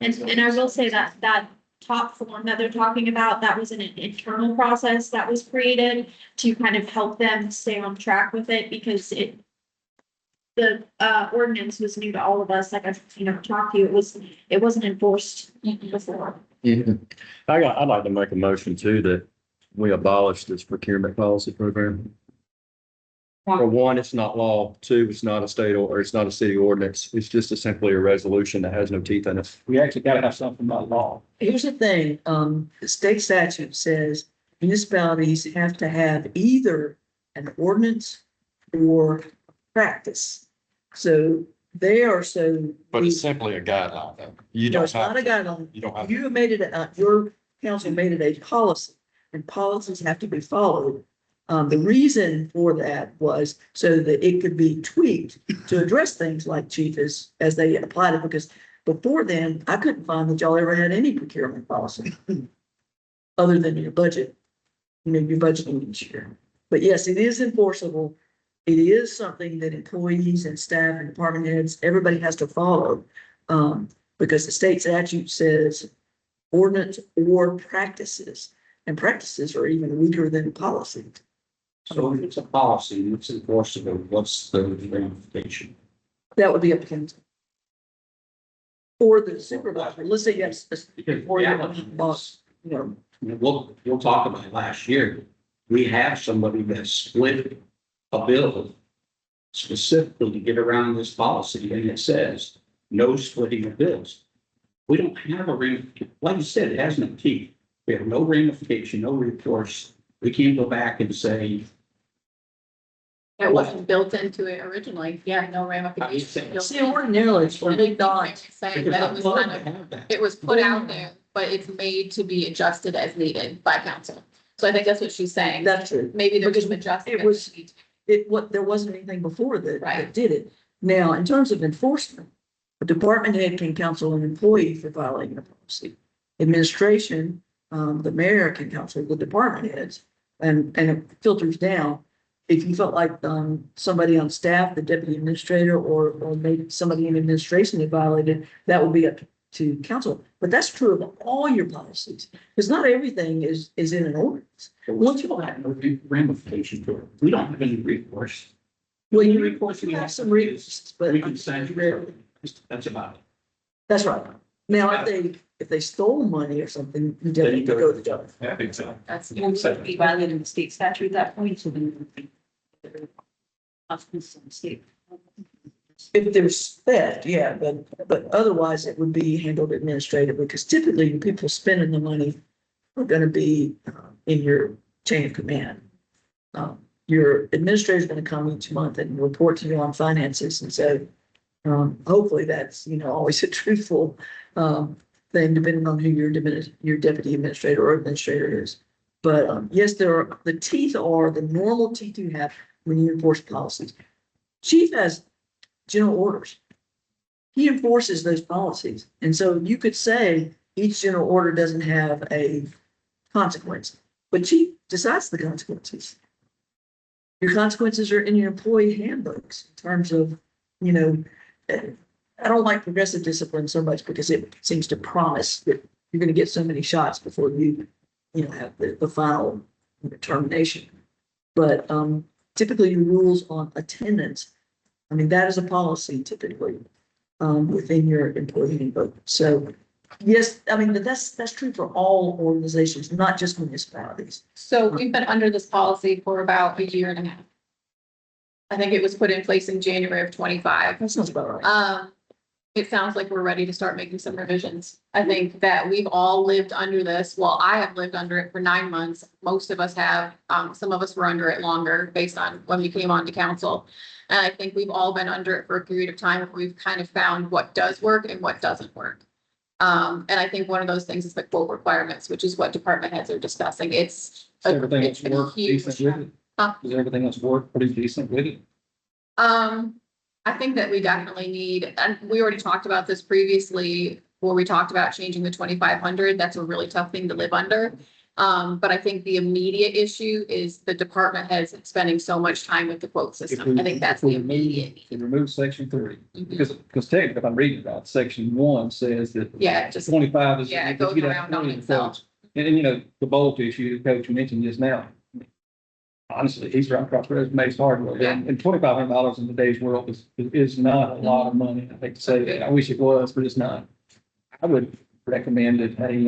D: And I will say that top form that they're talking about, that was an internal process that was created to kind of help them stay on track with it, because the ordinance was new to all of us, like I've, talked to you, it wasn't enforced before.
H: Yeah. I'd like to make a motion too that we abolish this procurement policy program. For one, it's not law. 2, it's not a state or it's not a city ordinance. It's just simply a resolution that has no teeth in it.
E: We actually gotta have something about law.
F: Here's the thing, the state statute says municipalities have to have either an ordinance or practice. So they are so.
H: But it's simply a guideline though. You
F: No,
H: don't
F: it's not a
H: have,
F: guideline.
H: you don't have.
F: You have made it, your council made it a policy, and policies have to be followed. The reason for that was so that it could be tweaked to address things like chief as they applied it, because before then, I couldn't find that y'all ever had any procurement policy other than your budget, your budgeting each year. But yes, it is enforceable. It is something that employees and staff and department heads, everybody has to follow. Because the state statute says ordinance or practices, and practices are even weaker than policy.
C: So if it's a policy and it's enforceable, what's the ramification?
F: That would be a penalty. Or the supervisor, let's say yes,
C: Because
F: or your boss,
C: we'll talk about last year. We have somebody that split a bill specifically to get around this policy, and it says no splitting of bills. We don't have a ramification. Like you said, it has no teeth. We have no ramification, no recourse. We can't go back and say,
A: It wasn't built into it originally. Yeah, no ramifications.
F: see, ordinarily, it's for big dogs.
A: Saying that it was it was put out there, but it's made to be adjusted as needed by council. So I think that's what she's saying.
F: That's true.
A: Maybe there's
F: Because
A: some adjustment.
F: it was- there wasn't anything before that
A: Right.
F: did it. Now, in terms of enforcement, a department head can counsel an employee for violating a policy. Administration, the mayor can counsel the department heads, and it filters down. If you felt like, somebody on staff, the deputy administrator, or maybe somebody in administration had violated, that would be up to council. But that's true of all your policies, because not everything is in an ordinance.
C: once you have no ramification to it, we don't have any recourse.
F: Well,
C: The
F: you
C: recourse we
F: have some reasons, but.
C: We can send you. That's about it.
F: That's right. Now, if they stole money or something, you
C: Then
F: definitely
C: you go
F: go
C: to
F: to jail.
C: Yeah, exactly.
J: That's, you would be violating the state statute at that point, so then. State.
F: If there's theft, yeah, but otherwise it would be handled administratively, because typically the people spending the money are gonna be in your chain of command. Your administrator is gonna come each month and report to you on finances, and so hopefully that's, always a truthful thing, depending on who your deputy administrator or administrator is. But, yes, the teeth are the normal teeth you have when you enforce policies. Chief has general orders. He enforces those policies. And so you could say each general order doesn't have a consequence, but chief decides the consequences. Your consequences are in your employee handbooks in terms of, you know, I don't like progressive discipline so much because it seems to promise that you're going to get so many shots before you have the final termination. But typically your rules on attendance, I mean, that is a policy typically within your employee handbook. So yes, I mean, that's true for all organizations, not just municipalities.
A: So we've been under this policy for about a year and a half. I think it was put in place in January of 25.
F: That sounds about right.
A: It sounds like we're ready to start making some revisions. I think that we've all lived under this. Well, I have lived under it for 9 months. Most of us have. Some of us were under it longer based on when we came on to council. And I think we've all been under it for a period of time where we've kind of found what does work and what doesn't work. And I think one of those things is the quote requirements, which is what department heads are discussing. It's
E: Everything
A: it's
E: else
A: a
E: work
A: huge-
E: decent with it?
A: Huh?
E: Does everything else work pretty decent with it?
A: I think that we definitely need, and we already talked about this previously, where we talked about changing the 2,500. That's a really tough thing to live under. But I think the immediate issue is the department heads spending so much time with the quote system. I think that's the immediate.
E: If we remove section 3,
A: Mhm.
E: because technically, if I'm reading about, section 1 says that
A: Yeah, just,
E: 25 is.
A: yeah, it
E: if
A: goes
E: you have
A: around on
E: 20
A: itself.
E: quotes. And the bolt issue, the coach you mentioned just now. Honestly, he's right across the resume, hardware,
A: Yeah.
E: and $2,500 in today's world is not a lot of money. I hate to say that. I wish it was, but it's not. I would recommend it, hey,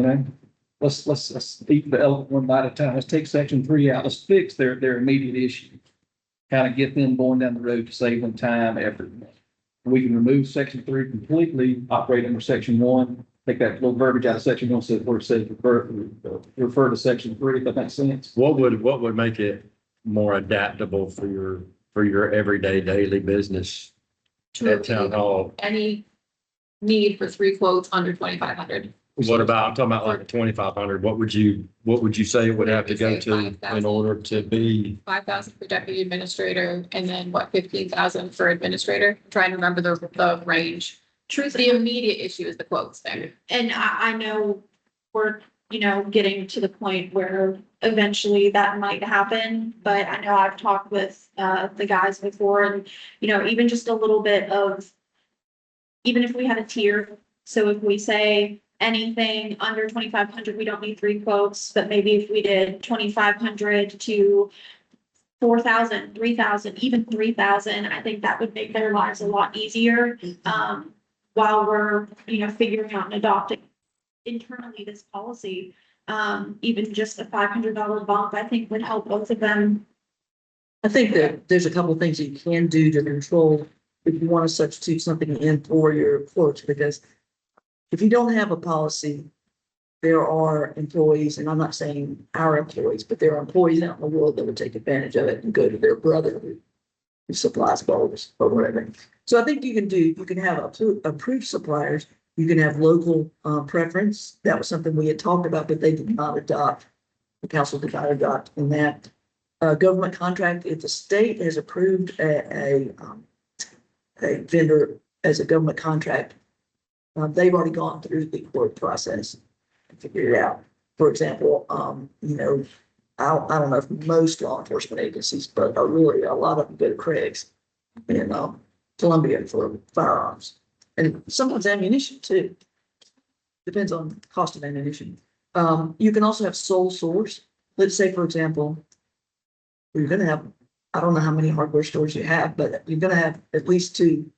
E: let's eat the elephant one bite at a time. Let's take section 3 out. Let's fix their immediate issue. Kind of get them going down the road to save them time, effort. We can remove section 3 completely, operate under section 1, take that little verbiage out of section 1, so where it says refer to section 3, if that makes sense.
H: What would make it more adaptable for your everyday daily business at town hall?
A: Any need for 3 quotes under 2,500.
H: What about, I'm talking about like 2,500, what would you say it would have to go to in order to be?
A: 5,000 for deputy administrator, and then 15,000 for administrator. I'm trying to remember the range.
D: Truth,
A: The immediate issue is the quotes there.
D: and I know we're, getting to the point where eventually that might happen, but I know I've talked with the guys before and, even just a little bit of, even if we had a tier, so if we say anything under 2,500, we don't need 3 quotes, but maybe if we did 2,500 to 4,000, 3,000, even 3,000, I think that would make their lives a lot easier. While we're, figuring out and adopting internally this policy, even just a $500 bump, I think would help both of them.
F: I think that there's a couple of things that you can do to control if you want to substitute something in for your quotes, because if you don't have a policy, there are employees, and I'm not saying our employees, but there are employees out in the world that would take advantage of it and go to their brother who supplies bulbs or whatever. So I think you can have approved suppliers. You can have local preference. That was something we had talked about, but they did not adopt. The council did not adopt in that government contract. If the state has approved a vendor as a government contract, they've already gone through the quote process and figured it out. For example, I don't know if most law enforcement agencies, but really a lot of them go to Craig's in Columbia for firearms. And sometimes ammunition too. Depends on the cost of ammunition. You can also have sole source. Let's say, for example, you're gonna have, I don't know how many hardware stores you have, but you're gonna have at least 2.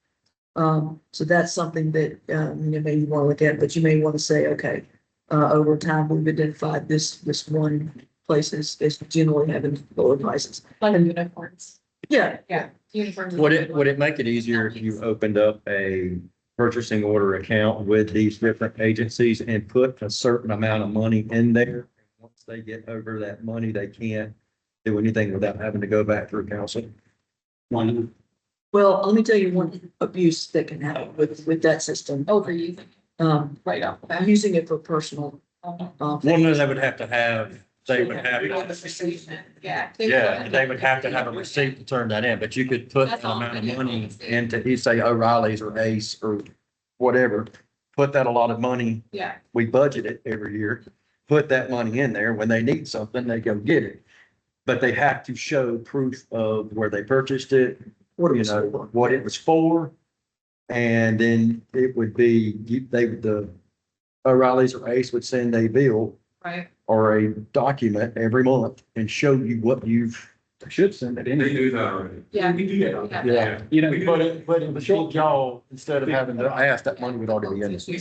F: So that's something that maybe you want to look at, but you may want to say, okay, over time, we've identified this one place is generally having lower prices.
A: Like uniforms.
F: Yeah.
A: Yeah. Uniforms.
H: Would it make it easier if you opened up a purchasing order account with these different agencies and put a certain amount of money in there? Once they get over that money, they can't do anything without having to go back through council?
C: Why not?
F: Well, let me tell you one abuse that can happen with that system.
A: Overusing
F: Um,
A: right off the bat.
F: using it for personal.
H: One, they would have to have they would have,
A: Yeah.
H: yeah, they would have to have a receipt to turn that in, but you could put an amount of money into, you say O'Reilly's or Ace or whatever. Put that a lot of money,
A: Yeah,
H: we budget it every year, put that money in there. When they need something, they go get it. But they have to show proof of where they purchased it, what it was for. And then it would be, the O'Reilly's or Ace would send a bill
A: right.
H: or a document every month and show you what you've.
E: They should send it in.
K: They do that already.
A: Yeah.
K: We do that.
H: Yeah.
E: You know,
H: But in the short y'all, instead of having to ask, that money would already be in.
A: Can you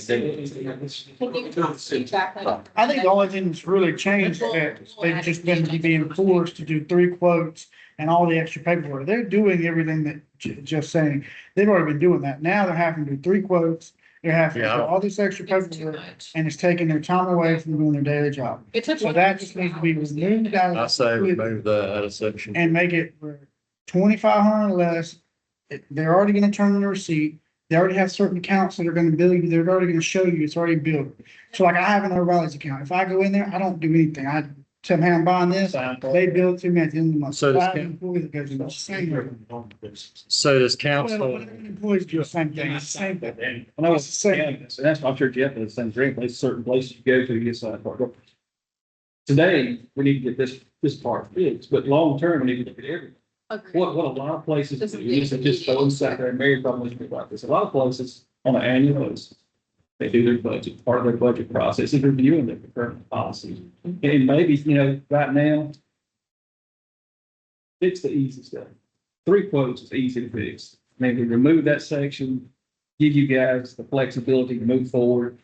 A: feedback that?
G: I think the only thing that's really changed is that they've just been being forced to do 3 quotes and all the extra paperwork. They're doing everything that just saying, they've already been doing that. Now they're having to do 3 quotes. They're having to do all this extra
A: It's too
G: paperwork
A: much.
G: and it's taking their time away from doing their daily job.
A: It took.
G: So that just needs to be removed out
H: I
G: of
H: say
G: the
H: remove that out of section.
G: and make it 2,500 or less. They're already gonna turn in a receipt. They already have certain accounts that are gonna bill you. They're already gonna show you it's already billed. So like I have an O'Reilly's account. If I go in there, I don't do anything. I tell them, hey, I'm buying this. They bill it to me at the end of the month.
H: So does
G: I have an employee that goes in the same way.
H: So does
G: Well,
H: council,
G: employees do the same thing. It's the same thing.
E: I know
G: It's the same.
E: and that's why I'm sure Jeff does the same thing. There's certain places you go to, you get signed for. Today, we need to get this part fixed, but long term, we need to look at everything.
A: Agreed.
E: What a lot of places do
A: Doesn't
E: is they just throw this out there, and Mary probably knows about this. A lot of places on an annual basis, they do their budget, part of their budget process is reviewing their current policies. And maybe, right now, fix the easy stuff. 3 quotes is easy to fix. Maybe remove that section, give you guys the flexibility to move forward.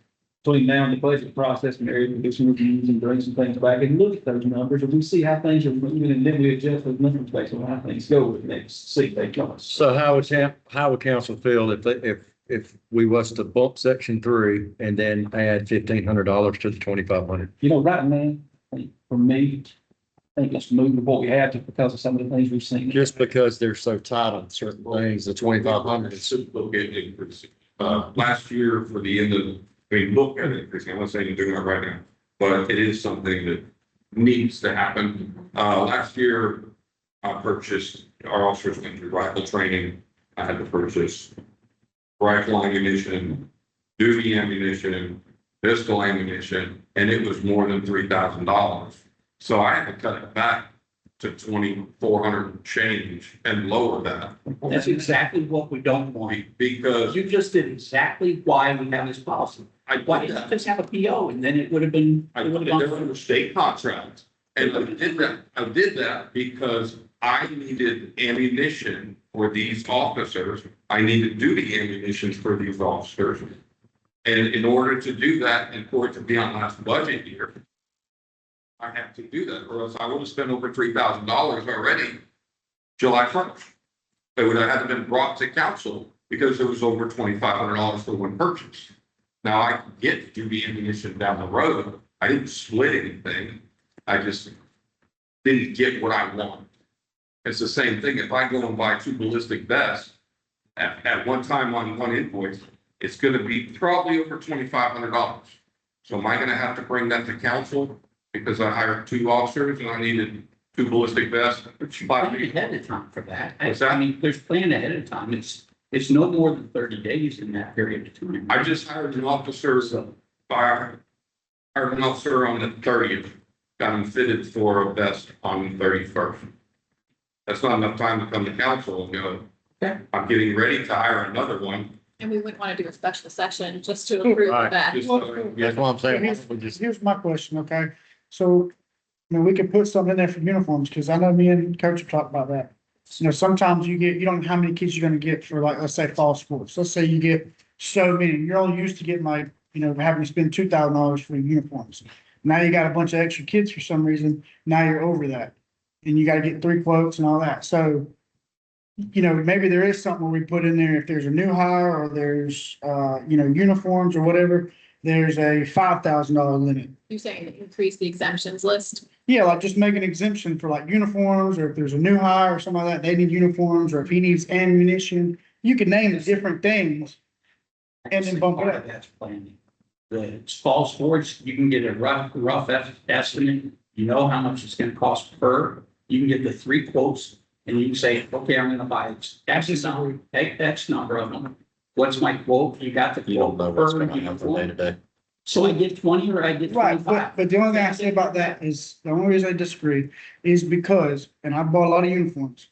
E: Between now and the budget process, Mary will do some reviews and bring some things back and look at those numbers, and we see how things are moving, and then we adjust those numbers based on how things go with next, see if they come.
H: so how would council feel if we was to bump section 3 and then add $1,500 to the 2,500?
E: Right now, I think for me, I think let's move to what we have just because of some of the things we've seen.
H: Just because they're so tight on certain things, the 2,500 is.
K: Look at increasing. Last year for the end of, look at it, increasing. I'm not saying you're doing it right now, but it is something that needs to happen. Last year, I purchased, our officers went through rifle training. I had to purchase rifle ammunition, duty ammunition, pistol ammunition, and it was more than $3,000. So I had to cut it back to 2,400 change and lower that.
C: That's exactly what we don't want.
K: Because
C: You just did exactly why we have this policy. Why didn't you just have a PO and then it would have been.
K: I put it in a state contract, and I did that because I needed ammunition for these officers. I needed duty ammunition for these officers. And in order to do that, and for it to be on last budget year, I have to do that, or else I would have spent over $3,000 already July 1st. It would have had to been brought to council because it was over $2,500 for one purchase. Now I can get duty ammunition down the road. I didn't split anything. I just didn't get what I want. It's the same thing. If I go and buy 2 ballistic vests at one time on one invoice, it's gonna be probably over $2,500. So am I gonna have to bring that to council because I hired 2 officers and I needed 2 ballistic vests?
C: But you plan ahead of time for that.
K: What's that?
C: I mean, there's plan ahead of time. It's no more than 30 days in that period of time.
K: I just hired an officer, I hired an officer on the 30th, got him fitted for a vest on the 31st. That's not enough time to come to council and go,
C: Okay.
K: I'm getting ready to hire another one.
A: And we wouldn't want to do a special session just to approve
H: Right.
A: that.
K: Just,
H: That's what I'm saying. We just,
G: Here's my question, okay? So, we could put something in there for uniforms, because I know me and Coach have talked about that. Sometimes you don't know how many kids you're gonna get for, like, let's say fall sports. Let's say you get so many, you're only used to getting like, having to spend $2,000 for uniforms. Now you got a bunch of extra kids for some reason, now you're over that. And you gotta get 3 quotes and all that, so. Maybe there is something where we put in there, if there's a new hire or there's, uniforms or whatever, there's a $5,000 limit.
A: You're saying increase the exemptions list?
G: Yeah, like just make an exemption for like uniforms, or if there's a new hire or something like that, they need uniforms, or if he needs ammunition, you can name the different things. And then bump it
C: Part
G: up.
C: of that's planning. The fall sports, you can get a rough estimate. You know how much it's gonna cost per, you can get the 3 quotes and you can say, okay, I'm gonna buy X number, take X number of them. What's my quote? You got the
I: You don't
C: quote
I: know what's
C: per
I: gonna happen day to
C: uniform.
I: day.
C: So I get 20 or I get
G: Right,
C: 25.
G: but the only thing I say about that is, the only reason I disagree is because, and I bought a lot of uniforms.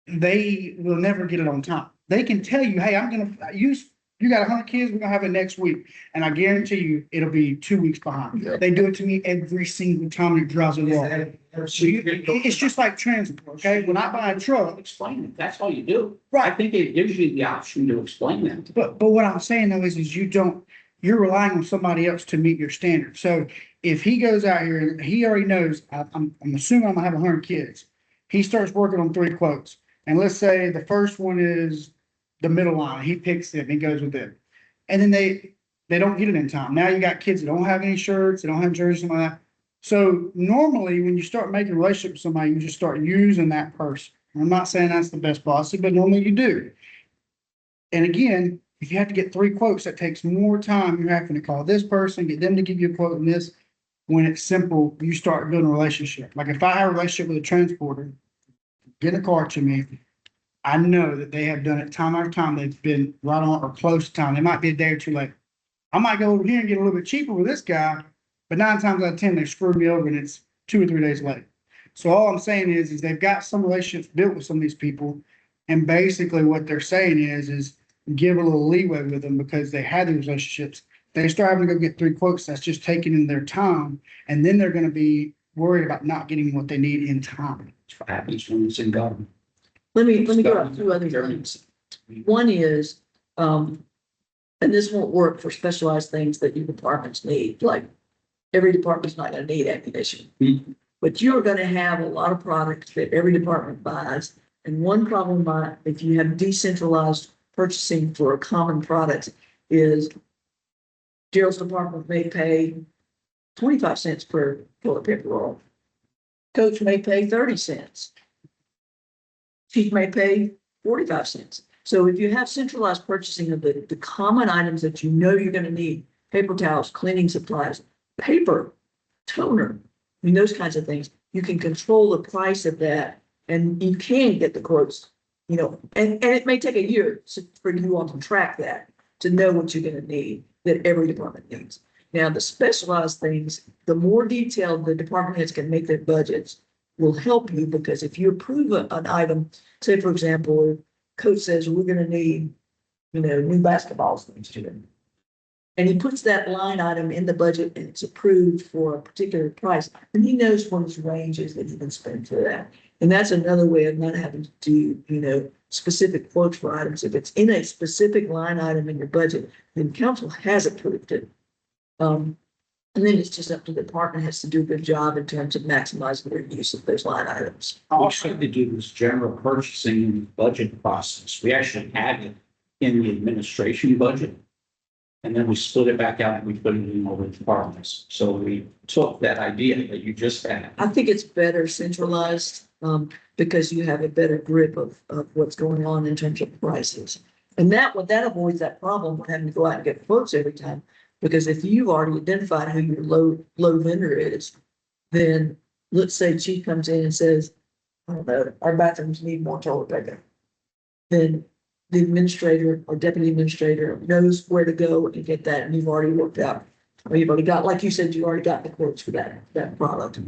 G: They will never get it on time. They can tell you, hey, I'm gonna use, you got 100 kids, we're gonna have it next week. And I guarantee you, it'll be 2 weeks behind.
I: Yep.
G: They do it to me every single time it drives me wrong. So it's just like transport, okay? When I buy a truck,
C: Explain it. That's all you do. I
G: right,
C: think it gives you the option to explain that.
G: but what I'm saying though is you don't, you're relying on somebody else to meet your standards. So if he goes out here and he already knows, I'm assuming I'm gonna have 100 kids. He starts working on 3 quotes. And let's say the first one is the middle line. He picks them, he goes with them. And then they don't get it in time. Now you got kids that don't have any shirts, they don't have jerseys, something like that. So normally when you start making a relationship with somebody, you just start using that person. I'm not saying that's the best policy, but normally you do. And again, if you have to get 3 quotes, that takes more time. You're having to call this person, get them to give you a quote and this. When it's simple, you start building a relationship. Like if I have a relationship with a transporter, get a car to me, I know that they have done it time after time. They've been right on or close to time. They might be a day or two late. I might go over here and get a little bit cheaper with this guy, but 9 times out of 10, they screw me over and it's 2 or 3 days late. So all I'm saying is they've got some relationships built with some of these people. And basically what they're saying is give a little leeway with them because they had these relationships. They start having to go get 3 quotes. That's just taking in their time. And then they're going to be worried about not getting what they need in time.
C: It's what happens when it's in government.
F: Let me go up 2 other things. One is, and this won't work for specialized things that your departments need, like every department's not gonna need ammunition. But you're gonna have a lot of products that every department buys. And one problem if you have decentralized purchasing for common products is Gerald's department may pay 25 cents per toilet paper roll. Coach may pay 30 cents. Chief may pay 45 cents. So if you have centralized purchasing of the common items that you know you're gonna need, paper towels, cleaning supplies, paper, toner, I mean, those kinds of things, you can control the price of that and you can get the quotes, you know, and it may take a year for you all to track that, to know what you're gonna need, that every department needs. Now, the specialized things, the more detailed the department heads can make their budgets, will help you, because if you approve an item, say, for example, coach says, we're gonna need, you know, new basketballs next year. And he puts that line item in the budget and it's approved for a particular price, and he knows what his range is that he can spend for that. And that's another way of not having to do, you know, specific quotes for items. If it's in a specific line item in your budget, then council has approved it. And then it's just up to the department has to do a good job in terms of maximizing their use of those line items.
C: All we had to do was general purchasing in the budget process. We actually had it in the administration budget. And then we split it back out and we put it in all the departments. So we took that idea that you just had.
F: I think it's better centralized, because you have a better grip of what's going on in terms of prices. And that avoids that problem of having to go out and get quotes every time. Because if you've already identified who your low vendor is, then let's say chief comes in and says, I don't know, our bathrooms need more toilet paper. Then the administrator or deputy administrator knows where to go and get that, and you've already worked out. Or you've already got, like you said, you already got the quotes for that product.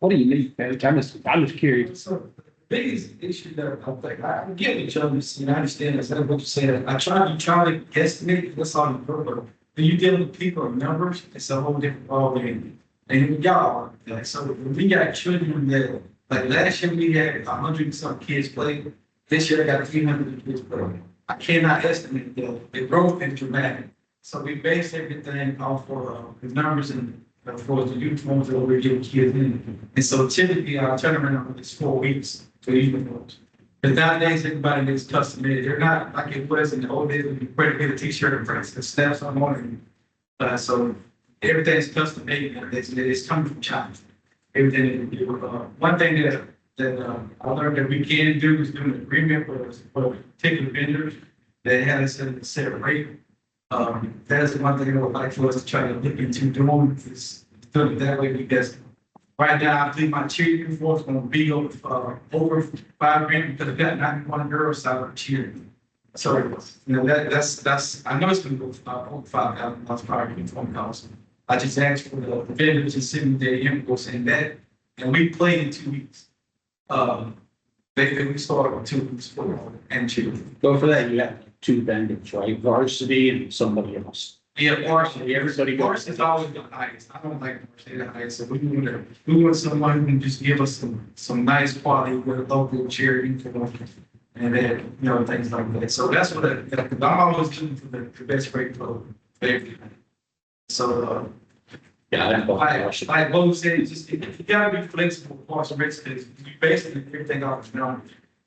E: What do you need, Coach? I'm just curious. So the biggest issue that I think, I get what you're saying, I understand that's what you're saying. I try to guesstimate what's on the paper. When you deal with people and numbers, it's a whole different ballgame. And y'all, like, so when we got children that, like last year we had 100 and some kids play. This year I got 300 kids play. I cannot estimate the growth is dramatic. So we base everything off of the numbers and for the uniforms that we're getting kids in. And so typically our turnaround is 4 weeks for uniforms. But nowadays, everybody gets custom made. They're not like it was in the old days when you put get a t-shirt and press the snaps on morning. So everything's custom made. It's coming from China. Everything that we do. One thing that I learned that we can do is do an agreement for particular vendors that has a set rate. That is the one thing I would like for us to try to look into doing is that way we get Right now, I think my cheerleading force is gonna be over $5 grand because I've got 91 girls out of cheerleading. So, you know, that's, I know it's gonna go over $5,000 probably in $20. I just asked for the vendors to send me their invoice and that, and we played in 2 weeks. We started with 2 weeks for and cheerleading.
C: Go for that, you have two vendors, right? Varsity and somebody else.
E: Yeah, varsity, everybody, varsity's always the highest. I don't like varsity the highest, so we want someone who can just give us some nice quality with local charity for them. And then, you know, things like that. So that's what, I'm always looking for the best rate for everything. So,
C: Yeah, that's what
E: like Bo said, just, you gotta be flexible with parts and rates, because you basically everything off, you know.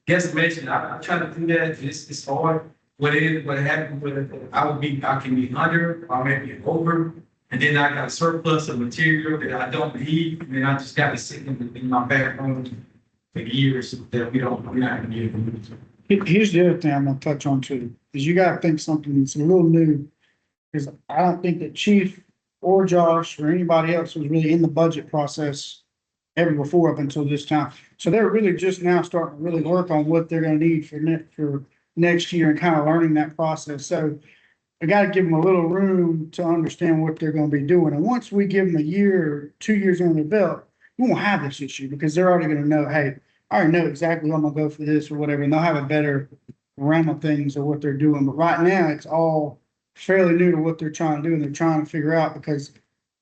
E: Guesstimation, I try to do that, it's hard. What happened with it, I can be under, or maybe over, and then I got a surplus of material that I don't need, and then I just got to sit in my backroom for years that we're not gonna use.
G: Here's the other thing I'm gonna touch on too, is you gotta think something that's a little new. Cause I don't think that Chief or Josh or anybody else was really in the budget process ever before up until this time. So they're really just now starting to really work on what they're gonna need for next year and kind of learning that process. So I gotta give them a little room to understand what they're gonna be doing. And once we give them a year, or 2 years on their belt, we won't have this issue because they're already gonna know, hey, I already know exactly I'm gonna go for this or whatever, and they'll have a better realm of things of what they're doing. But right now, it's all fairly new to what they're trying to do, and they're trying to figure out because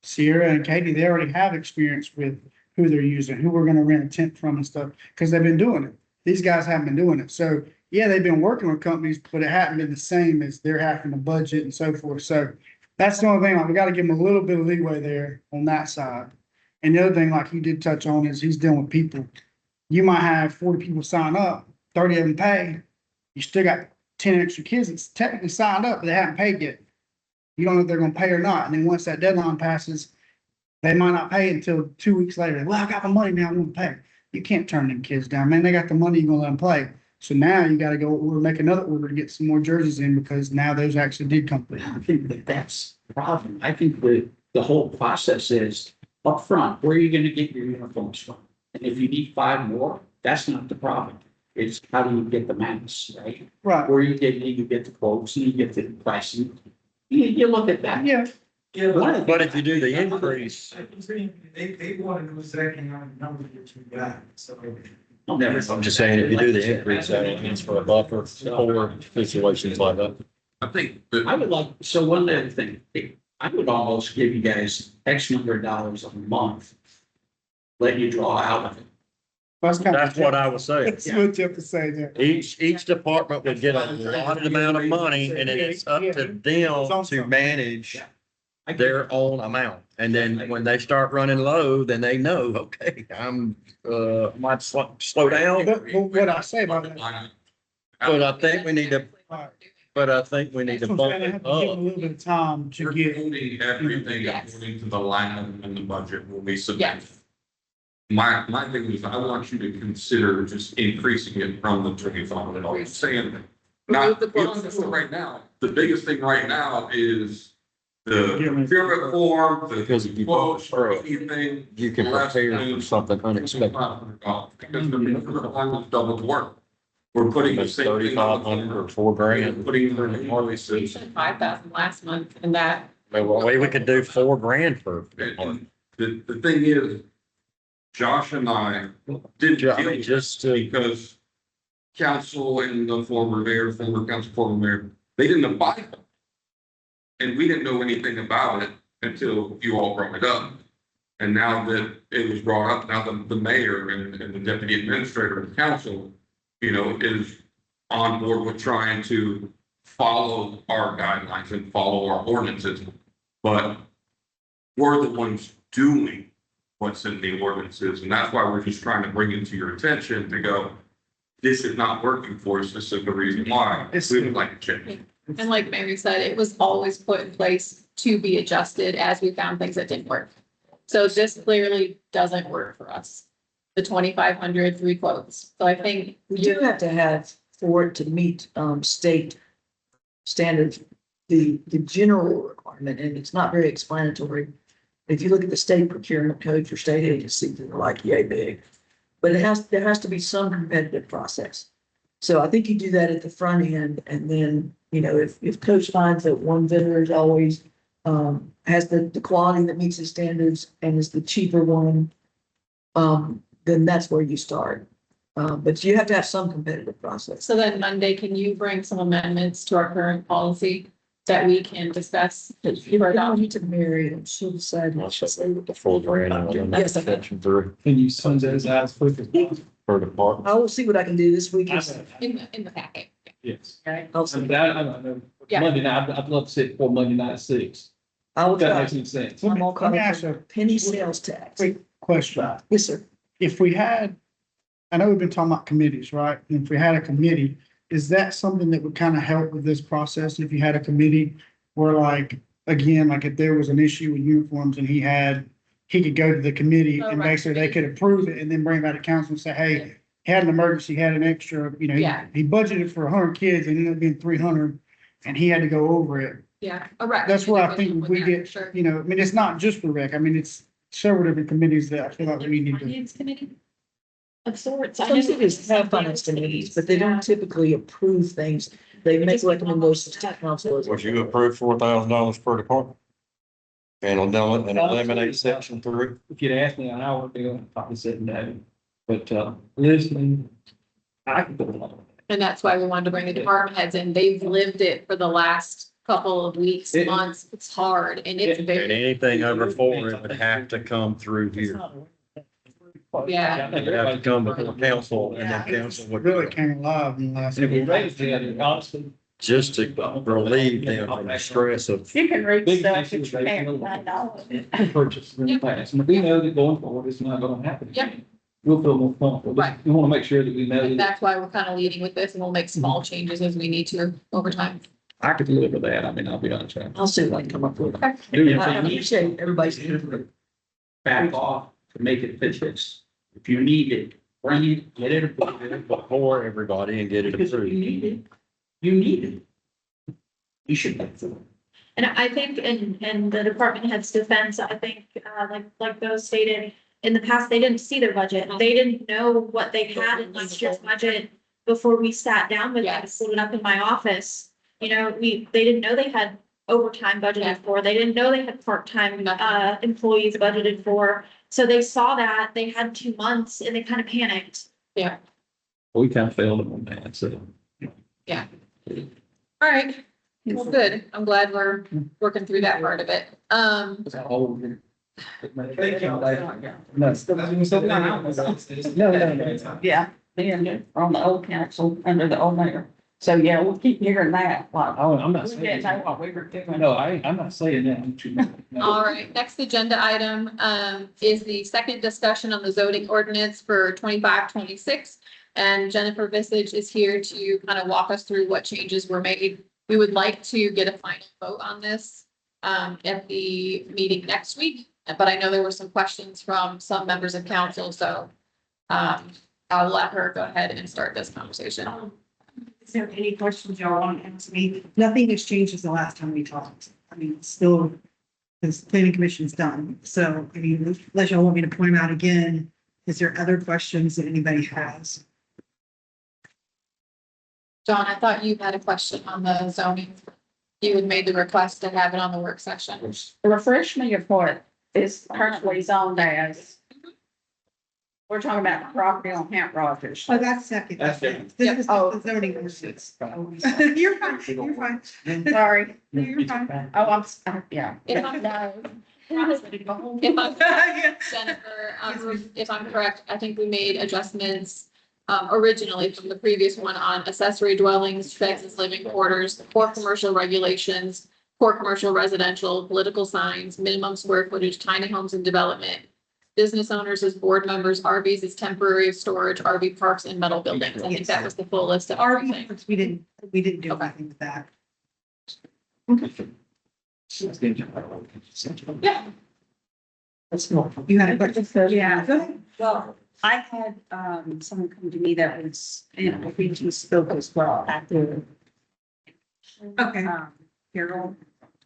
G: Sierra and Katie, they already have experience with who they're using, who we're gonna rent a tent from and stuff, because they've been doing it. These guys haven't been doing it. So yeah, they've been working with companies, but it hadn't been the same as they're having to budget and so forth. So that's the only thing, like, we gotta give them a little bit of leeway there on that side. And the other thing, like he did touch on, is he's dealing with people. You might have 40 people sign up, 30 of them pay. You still got 10 extra kids that's technically signed up, but they haven't paid yet. You don't know if they're gonna pay or not. And then once that deadline passes, they might not pay until 2 weeks later. Well, I got the money now, I'm gonna pay. You can't turn them kids down, man. They got the money, you're gonna let them play. So now you gotta go order, make another order to get some more jerseys in because now those actually did come through.
C: I think that that's the problem. I think the whole process is upfront, where are you gonna get your uniforms from? And if you need 5 more, that's not the problem. It's how do you get the masks, right?
G: Right.
C: Where you get the quotes, and you get the pricing. You look at that.
G: Yeah.
E: Yeah,
H: But if you do the increase,
E: they want to know exactly how many numbers that you got, so.
H: I'm just saying, if you do the increase, that means for a buffer for situations like that.
K: I think that
C: I would like, so one other thing, I would almost give you guys X number of dollars a month. Let you draw out of it.
H: That's what I was saying.
G: That's what you have to say there.
H: Each department would get a allotted amount of money, and then it's up to them to manage their own amount. And then when they start running low, then they know, okay, might slow down.
G: But what I say about that.
H: But I think we need to,
G: That's what I'm saying, they have to give
H: bump it
G: them a
H: up.
G: little bit of time to
K: We're
G: get.
K: voting everything
A: Yes.
K: according to the line in the budget when we submit.
A: Yes.
K: My thing is, I want you to consider just increasing it from the 2,500 dollars, saying. Not,
A: Remove the quotes.
K: right now, the biggest thing right now is the
G: Yeah, man.
K: procurement form,
H: Because if
K: the
H: you
K: quotes,
H: prefer-
K: anything.
H: You can
K: less
H: prepare
K: than
H: for something unexpected.
K: $2,500, because the procurement form is double the work. We're putting the
H: It's
K: same thing on the
H: 3,500 or
K: form,
H: $4,000.
K: putting their
A: We
K: invoices.
A: said 5,000 last month and that,
H: Well, we could do $4,000 for.
K: And the thing is, Josh and I did deal with this
H: Just to,
K: because council and the former mayor, former council, former mayor, they didn't abide them. And we didn't know anything about it until you all brought it up. And now that it was brought up, now the mayor and the deputy administrator of the council, you know, is on board with trying to follow our guidelines and follow our ordinances. But we're the ones doing what's in the ordinances, and that's why we're just trying to bring it to your attention to go, this is not working for us, this is the reason why, we would like to change.
A: and like Mary said, it was always put in place to be adjusted as we found things that didn't work. So this clearly doesn't work for us. The 2,500, 3 quotes. So I think
F: We do have to have, for it to meet, state standards, the general requirement, and it's not very explanatory. If you look at the state procurement code for state agencies, they're like yay big. But there has to be some competitive process. So I think you do that at the front end, and then, you know, if Coach finds that one vendor is always, has the quality that meets the standards and is the cheaper one, then that's where you start. But you have to have some competitive process.
A: So then Monday, can you bring some amendments to our current policy that we can discuss?
F: If you need to marry, and she'll decide what she'll say.
H: The full grant.
F: Yes, I can.
H: Section 3
E: Can you send those out as quick as possible?
H: per department.
F: I will see what I can do this week.
A: In the packet.
E: Yes.
F: I'll
E: I
F: see.
E: mean, I don't know.
A: Yeah.
E: Monday night, I'd love to see it before Monday night at 6.
F: I will
E: That
F: try.
E: makes any sense.
F: I'm gonna
G: Let me
F: call
G: ask
F: it
G: you
F: for penny sales tax.
G: Quick question.
F: Yes, sir.
G: If we had, I know we've been talking about committees, right? And if we had a committee, is that something that would kind of help with this process? If you had a committee where like, again, like if there was an issue with uniforms and he could go to the committee
A: Oh,
G: and
A: right.
G: basically they could approve it and then bring it back to council and say, hey, he had an emergency, he had an extra, you know,
A: Yeah.
G: he budgeted for 100 kids and it ended up being 300 and he had to go over it.
A: Yeah, a rec.
G: That's where I
A: committee
G: think
A: with
G: we
A: that,
G: get,
A: for sure.
G: you know, I mean, it's not just the rec. I mean, it's several different committees that I feel like we need to.
A: Finance committee of sorts. I
F: Some
A: know
F: cities have finance committees, but they don't typically approve things. They make recommendations to council. as
H: Would you approve $4,000 per department? And eliminate section 3?
E: If you'd asked me an hour ago, I'd probably said no. But, listening, I can put it on.
A: And that's why we wanted to bring the department heads in. They've lived it for the last couple of weeks,
E: It-
A: months. It's hard and it's
H: And
A: very,
H: anything over 4, it would have to come through here.
A: Yeah.
H: It would have to come before council and then council
G: Really
H: would,
G: came alive in the last.
E: And if we raised it, honestly,
H: just to relieve them from the stress of.
B: You can read
E: big
B: stuff
E: issue
B: that
E: is
B: you
E: they
B: can't
E: know
B: find all of it.
E: purchase in the past. And we know that going forward, it's not gonna happen.
A: Yep.
E: We'll feel more comfortable.
A: Right.
E: We wanna make sure that we know
A: and
E: that
A: that's why we're kind of leading with this and we'll make small changes as we need to over time.
E: I could live with that. I mean, I'll be honest with you.
F: I'll see what I can come up with.
A: Okay.
F: I appreciate everybody's input.
C: Back off to make it fit this. If you need it, bring it, get it approved.
H: Before everybody and get it
C: Because if you
H: approved.
C: need it, you need it. You should make it.
D: And I think in the department head's defense, I think, like those stated, in the past, they didn't see their budget. They didn't know what they had in last year's budget before we sat down with them, and
A: Yes.
D: pulled it up in my office. You know, they didn't know they had overtime budgeted for. They didn't know they had part-time, employees budgeted for. So they saw that, they had 2 months and they kind of panicked.
E: We kind of failed them on that, so.
A: All right, well, good. I'm glad we're working through that part of it.
E: It's a whole.
F: Thank you.
B: No. Yeah, then on the old council, under the old mayor. So, yeah, we'll keep hearing that, like,
E: Oh, I'm not
B: we didn't know
E: saying.
B: what we were doing.
E: No, I'm not saying that.
A: All right, next agenda item is the second discussion on the zoning ordinance for 25-26. And Jennifer Visage is here to kind of walk us through what changes were made. We would like to get a final vote on this at the meeting next week. But I know there were some questions from some members of council, so I'll let her go ahead and start this conversation.
L: Is there any questions y'all want to ask me? Nothing has changed since the last time we talked. I mean, it's still, because planning commission's done. So, I mean, unless y'all want me to point them out again, is there other questions that anybody has?
A: John, I thought you had a question on the zoning. You had made the request to have it on the work session.
B: Refresh me of what is currently zoned as. We're talking about the property on Camp Rogers.
L: Oh, that's second.
C: That's different.
L: This is
B: Oh.
L: the zoning ordinance. You're fine, you're fine.
B: Sorry.
L: You're fine.
B: Oh, yeah.
A: If I'm
B: No.
A: If I'm
L: Yeah.
A: Jennifer, if I'm correct, I think we made adjustments originally from the previous one on accessory dwellings, sheds, living quarters, core commercial regulations, core commercial residential, political signs, minimum square footage, tiny homes and development, business owners as board members, RVs as temporary storage, RV parks and metal buildings. I think that was the full list of everything.
L: RV, we didn't do
A: Okay.
L: anything with that.
A: Yeah.
F: That's not.
L: You had a question?
J: Yeah.
L: Go ahead.
J: Well, I had, someone come to me that was, and I think he spoke as well at the.
L: Okay.
J: Carol.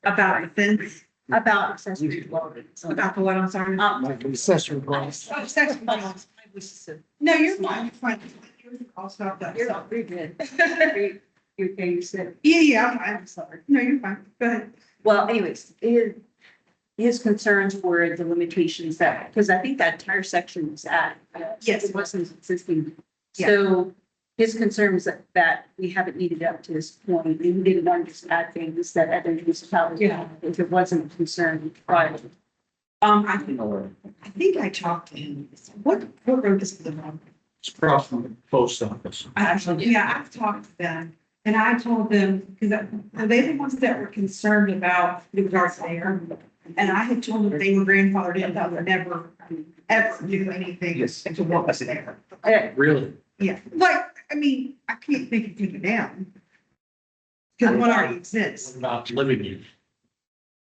L: About the fence.
J: About accessory dwellings.
L: About the what, I'm sorry.
F: Accessory dwellings.
L: Oh, sex dwellings. No, you're fine, you're fine. I'll stop that.
J: You're not very good. You okay, you said,
L: Yeah,
J: I'm sorry.
L: no, you're fine. Go ahead.
J: Well, anyways, his concerns were the limitations that, because I think that entire section was at.
L: Yes.
J: It wasn't existing.
L: Yeah.
J: So his concerns that we haven't needed up to this point, and he didn't want to just add things that other municipalities,
L: Yeah.
J: if it wasn't a concern prior.
L: I think I talked to him. What road is the one?
C: It's across from the post office.
L: Actually, yeah, I've talked to them and I told them, because they're the ones that were concerned about the guards there. And I had told them they were grandfathered in, that would never, ever do anything to what was there.
C: Really?
L: Yeah, like, I mean, I can't think of taking it down. Because one already exists.
C: What about living unit?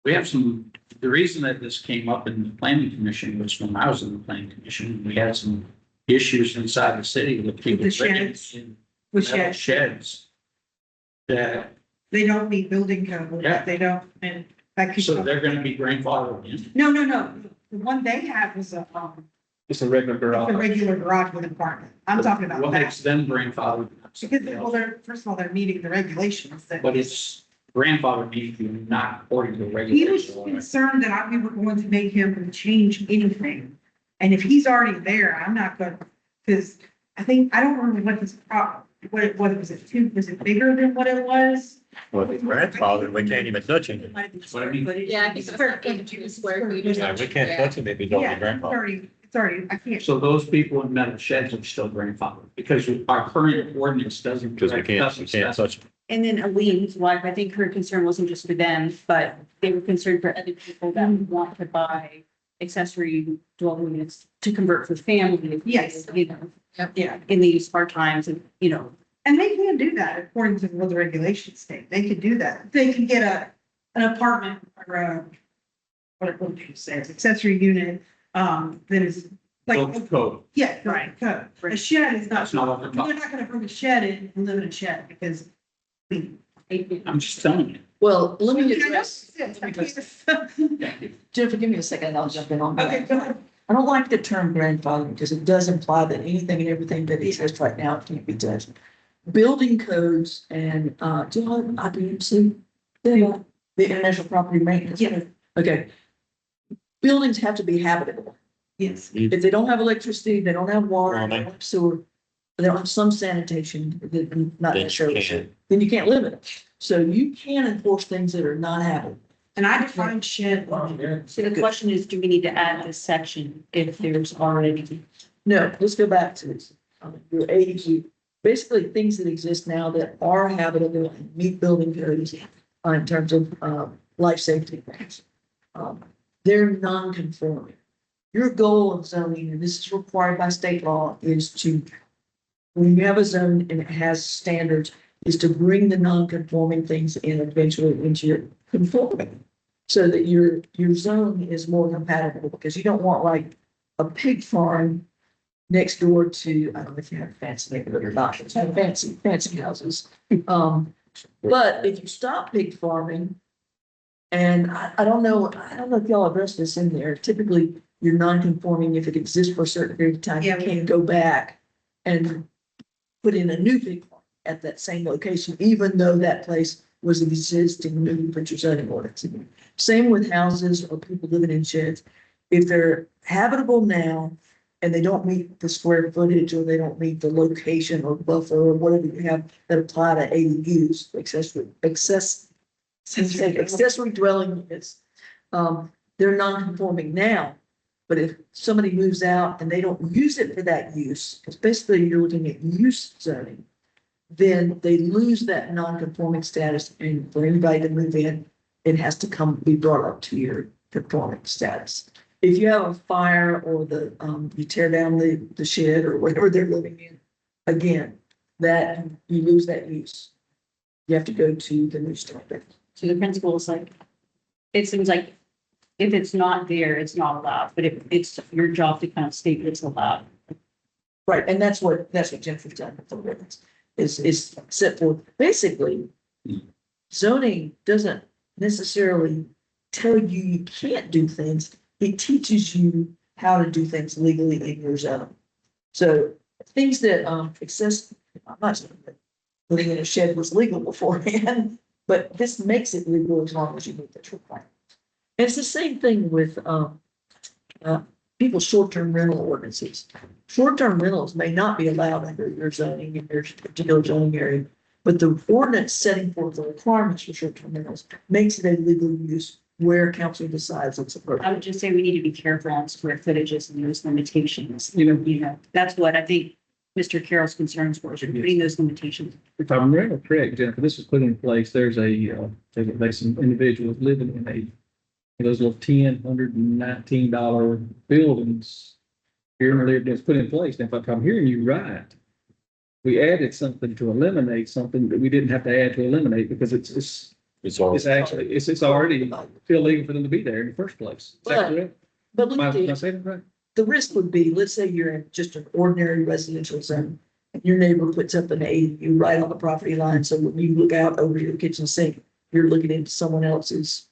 C: We have some, the reason that this came up in the planning commission was when I was in the planning commission, we had some issues inside the city with people
L: With the
C: living
L: sheds.
C: in
L: With
C: metal
L: sheds,
C: sheds. That,
L: they don't meet building code,
C: Yeah.
L: they don't, and that could.
C: so they're gonna be grandfathered in.
L: No, the one they had was a
E: It's a regular garage.
L: regular garage with an apartment. I'm talking about
C: What
L: that.
C: makes them grandfathered?
L: Because, well, they're, first of all, they're meeting the regulations that.
C: But it's grandfather needs to be not according to the
L: He was
C: regulations.
L: concerned that we were going to make him change anything. And if he's already there, I'm not gonna, because I think, I don't remember what his what it was it bigger than what it was?
H: Well, the grandfather, we can't even touch him.
C: What I mean,
A: Yeah, I think it's 32 square feet. or
H: Yeah, we
A: something.
H: can't touch him if he don't
L: Yeah,
H: be grandfather.
L: it's already, I can't.
C: so those people in metal sheds are still grandfathered because our current ordinance doesn't.
H: Because we can't touch him.
J: And then Aleen's wife, I think her concern wasn't just for them, but they were concerned for other people that want to buy accessory dwelling units to convert for family.
L: Yes.
J: You know,
L: Yeah,
J: in these hard times and, you know,
L: and they can do that according to what the regulations state. They could do that. They can get an apartment or what would you say, accessory unit, that is like,
C: Code.
L: yeah, right, code. A shed is not,
C: That's not what we're
L: they're
C: talking.
L: not gonna bring a shed in and live in a shed because.
C: I'm just telling you.
F: Well, let me
L: I know
F: address,
L: it's- I can't-
F: Jennifer, give me a second, I'll jump in on
L: Okay,
F: that.
L: go ahead.
F: I don't like the term grandfathering because it does imply that anything and everything that exists right now can't be touched. Building codes and, do you know IPMC? The International Property Maintenance.
L: Yes.
F: Okay. Buildings have to be habitable.
L: Yes.
F: If they don't have electricity, they don't have water,
H: Well,
F: they don't have sewer, they don't have some sanitation, that not
H: Then you
F: necessarily,
H: can't.
F: then you can't live in it. So you can enforce things that are not habitable.
L: And I define shed.
J: so the question is, do we need to add this section if there's already?
F: No, let's go back to this. Your ADU, basically things that exist now that are habitable and meet building codes in terms of life safety things. They're non-conforming. Your goal of zoning, and this is required by state law, is to, when you have a zone and it has standards, is to bring the non-conforming things in eventually into your conforming. So that your zone is more compatible, because you don't want like a pig farm next door to, I don't know if you have a fancy neighborhood or not, it's have fancy houses. But if you stop pig farming, and I don't know if y'all addressed this in there, typically you're non-conforming if it exists for a certain period of time, you
L: Yeah.
F: can't go back and put in a new pig farm at that same location, even though that place was existing new for your zoning ordinance. Same with houses or people living in sheds. If they're habitable now and they don't meet the square footage or they don't meet the location or buffer or whatever you have that apply to ADUs, accessory dwelling units, they're non-conforming now. But if somebody moves out and they don't use it for that use, because basically you're looking at use zoning, then they lose that non-conforming status, and for anybody to move in, it has to be brought up to your conforming status. If you have a fire or you tear down the shed or whatever they're living in, again, that you lose that use. You have to go to the new standard.
J: So the principle is like, it seems like if it's not there, it's not allowed, but if it's your job to kind of state it's allowed.
F: Right, and that's what Jennifer's done with the ordinance, is set forth, basically, zoning doesn't necessarily tell you you can't do things. It teaches you how to do things legally in your zone. So things that, I'm not saying that living in a shed was legal beforehand, but this makes it legal as long as you meet the requirements. And it's the same thing with, people's short-term rental ordinances. Short-term rentals may not be allowed under your zoning in your particular zoning area, but the ordinance setting forth the requirements for short-term rentals makes it a legal use where council decides it's
J: I
F: appropriate.
J: would just say we need to be careful on square footages and those limitations. You know, that's what I think Mr. Carroll's concerns were, putting those limitations.
E: If I'm remembering correct, Jennifer, this was put in place, there's some individuals living in those little $1,019 buildings. Here and there, it's put in place. And if I'm hearing you right, we added something to eliminate something that we didn't have to add to eliminate because it's already illegal for them to be there in the first place. Is that
F: But-
E: correct?
F: But
E: Am I
F: look,
E: saying that right?
F: the risk would be, let's say you're in just an ordinary residential zone. And your neighbor puts up an ADU right on the property line, so when you look out over your kitchen sink, you're looking into someone else's,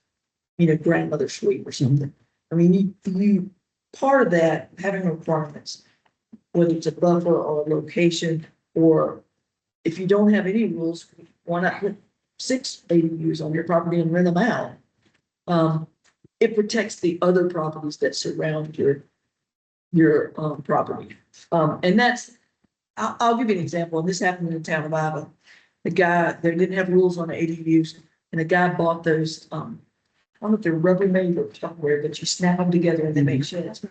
F: grandmother's suite or something. I mean, you, part of that, having requirements, whether it's a buffer or a location, or if you don't have any rules, why not put 6 ADUs on your property and rent them out? It protects the other properties that surround your property. And that's, I'll give you an example, and this happened in the town of Iva. The guy, they didn't have rules on the ADUs, and the guy bought those, I don't know if they're Rubbermaid or Tupperware, but you snap them together and they make sheds.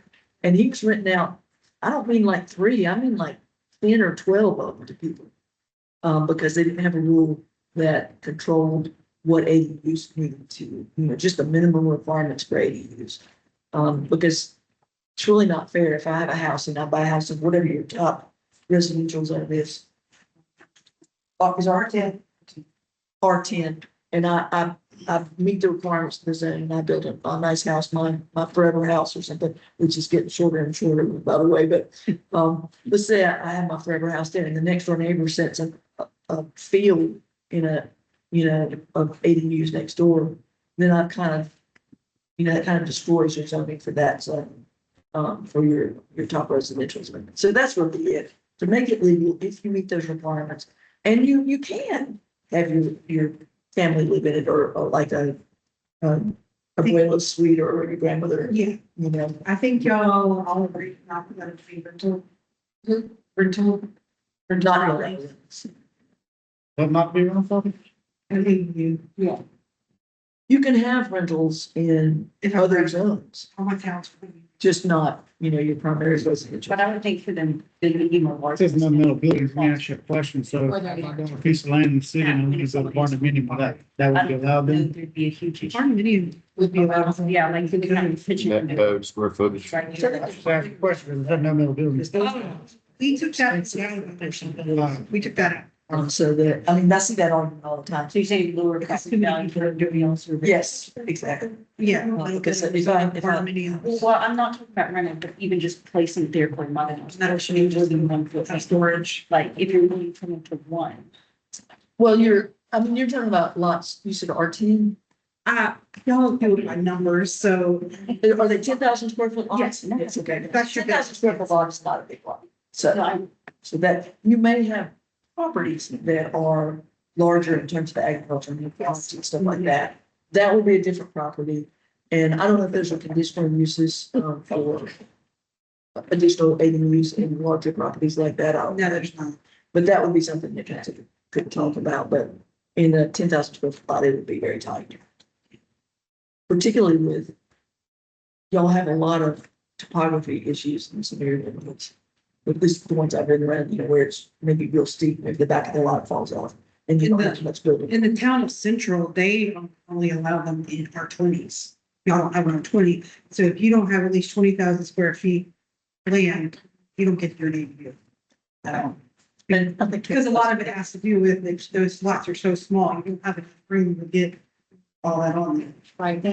F: And he was renting out, I don't mean like 3, I mean like 10 or 12 of them to people. Because they didn't have a rule that controlled what ADUs needed to, just the minimum requirements for ADUs. Because it's really not fair if I have a house and I buy a house in whatever your top residential zone is. Is R10? R10, and I meet the requirements of the zone, and I built a nice house, my forever house or something, which is getting shorter and shorter, by the way, but, let's say I have my forever house there, and the next door neighbor sets a field in of ADUs next door, then I've kind of, that kind of destroys your zoning for that zone, for your top residential zone. So that's really it, to make it legal if you meet those requirements, and you can have your family live in it, or like a abuela suite, or your grandmother,
L: Yeah, I think y'all all agree not to let it be rental.
F: rental, or not really.
G: That might be wrong, Bobby.
L: I think
F: You can have rentals in
L: if I
F: other
L: rent
F: zones,
L: on my house.
F: just not, your primary residential.
J: But I would think for them, they would be more large.
G: This is no metal buildings, me ask you a question, so if I got a piece of land in the city and I'm gonna build a barndominium, that would be allowed then?
J: There'd be a huge issue.
L: Condominium would be allowed.
J: Yeah, like the kind of pitching.
H: Net code, square footage.
J: Right
G: Just
J: here.
G: ask a question, is that no metal buildings?
L: We took that out. We took that out.
F: So that, I see that argument all the time.
J: So you're saying lower property value for doing all service?
F: Yes, exactly.
L: Yeah.
F: Because if I-
L: Condominiums.
J: Well, I'm not talking about renting, but even just placing it there for money.
L: Not
J: Changes in 1 foot.
L: Storage.
J: Like if you're moving from into one.
F: Well, you're talking about lots, you said R10,
L: Y'all do my numbers, so
F: are they 10,000 square foot lots?
J: Yes.
F: Yes, okay.
L: That's your
F: 10,000 square foot lot is not a big lot. So,
J: No,
F: so that you may have properties that are larger in terms of agriculture and and stuff like that. That would be a different property. And I don't know if there's a conditional uses, for additional ADUs in larger properties like that. I don't
L: no,
F: know.
L: there's not.
F: But that would be something that council could talk about, but in a 10,000 square foot lot, it would be very tight. Particularly with, y'all have a lot of topography issues in some areas. At least the ones I've been around, where it's maybe real steep, maybe the back of the lot falls off and you don't have much building.
L: In the town of Central, they only allow them in R20s. Y'all don't have R20, so if you don't have at least 20,000 square feet land, you don't get your ADU.
F: And I think.
L: Because a lot of it has to do with those lots are so small, you don't have enough room to get all that on there.
A: Right,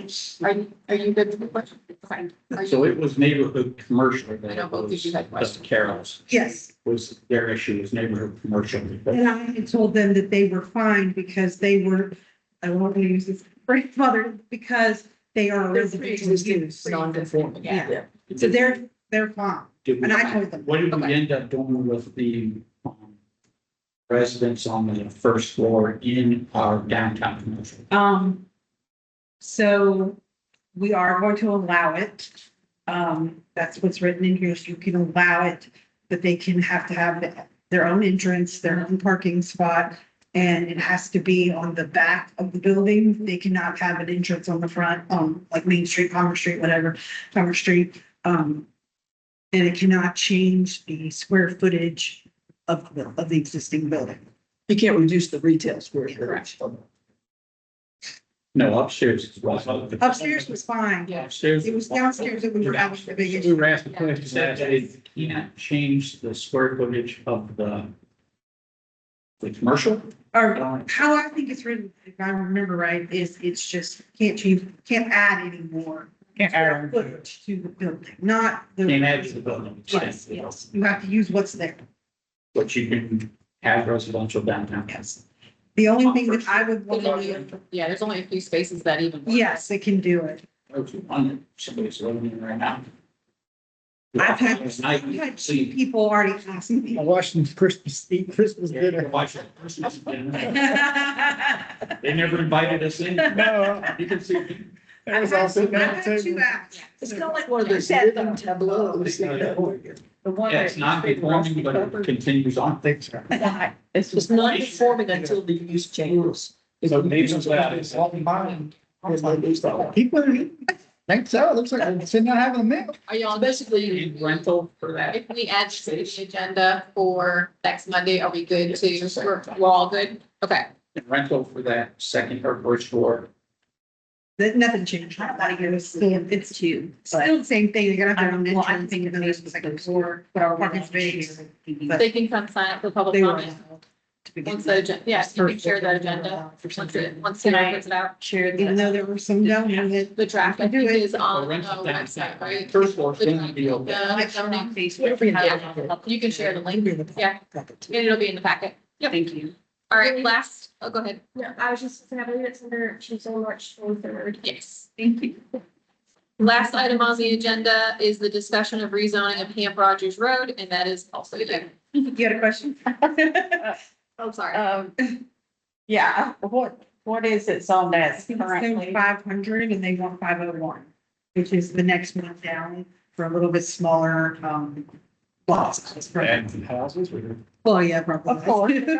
A: are you good with the question? Fine. Are
C: So
A: you-
C: it was neighborhood commercial.
A: I know both of you had questions.
C: Carol's
L: Yes,
C: was their issue, was neighborhood commercial.
L: and I had told them that they were fine because they were, I won't use this phrase, mother, because they are a
F: They're
L: residential
F: pre-existing,
L: use.
F: non-conforming.
L: Yeah. So they're fine.
C: Did we-
L: And I told them.
C: What did we
A: Okay.
C: end up doing with the residents on the first floor in our downtown commercial?
L: So we are going to allow it. That's what's written in here. So you can allow it, but they can have to have their own entrance, their own parking spot. And it has to be on the back of the building. They cannot have an entrance on the front, like Main Street, Commerce Street, whatever, Commerce Street. And it cannot change the square footage of the existing building.
F: You can't reduce the retail square footage.
C: No, upstairs is what.
L: Upstairs was fine.
A: Yeah.
C: Upstairs.
L: It was downstairs that we were having the big
E: We
L: issue.
E: were asking
C: It
E: questions.
C: said that it can't change the square footage of the commercial?
L: Or how I think it's written, if I remember right, is it's just can't change, can't add any more.
E: Can't
L: square
E: add.
L: footage to the building, not the.
C: Can't add to the building.
L: Yes, yes. You have to use what's there.
C: But you can have residential downtown.
L: Yes. The only thing that I would want to do,
A: Yeah, there's only a few spaces that even. work.
L: yes, it can do it.
C: Somebody's living in right now.
L: I've had
C: Night, see.
L: people already ask me.
G: I watched them Christmas, eat Christmas
C: Yeah,
G: dinner.
C: watch it. They never invited us in.
G: No,
C: You can see.
G: it was all sitting
L: I've
G: at
L: had
G: the
L: two
G: table.
L: acts.
F: It's kind of like one of those living tableaus. You know?
B: The one
C: Yeah,
B: that
C: it's not conforming, but it continues on.
G: Thanks, sir.
B: It's
F: It's not conforming until the use changes.
E: So Nathan's allowed it.
F: Then they lose that one.
G: People, think so. It looks like they're sitting out having a meal.
A: Are y'all
C: Basically,
A: basically,
C: rental for that.
A: if we add this to the agenda for next Monday, are we good to, we're all good? Okay.
C: Rental for that second or first floor.
L: That nothing changed. It's still, it's
J: two.
L: still the same thing. They're gonna have their own
J: Well, I'm
L: entrance,
J: thinking
L: even though there's a second floor,
J: But our
L: parking space. But
A: They can come sign up for public
L: they were.
A: comment. Once the agenda, yes, you can share that agenda. Once Sarah puts it out.
J: Share
L: Even though there were some down there that.
A: The draft, I think, is on the
C: Rental down.
A: website, right?
C: First floor, then the deal.
A: The zoning.
J: Facebook.
A: You can share the link. Yeah, and it'll be in the packet. Yep.
J: Thank you.
A: All right, last, oh, go ahead.
M: No, I was just saying, I believe it's under Tuesday, March 23rd.
A: Yes, thank you. Last item on the agenda is the discussion of rezoning of Camp Rogers Road, and that is also you.
L: You had a question?
A: Oh, sorry.
B: Yeah, what is it on that currently?
L: 500 and they want 501, which is the next one down for a little bit smaller, lots.
E: And houses, we're.
L: Well, yeah, probably.
B: Of course, they're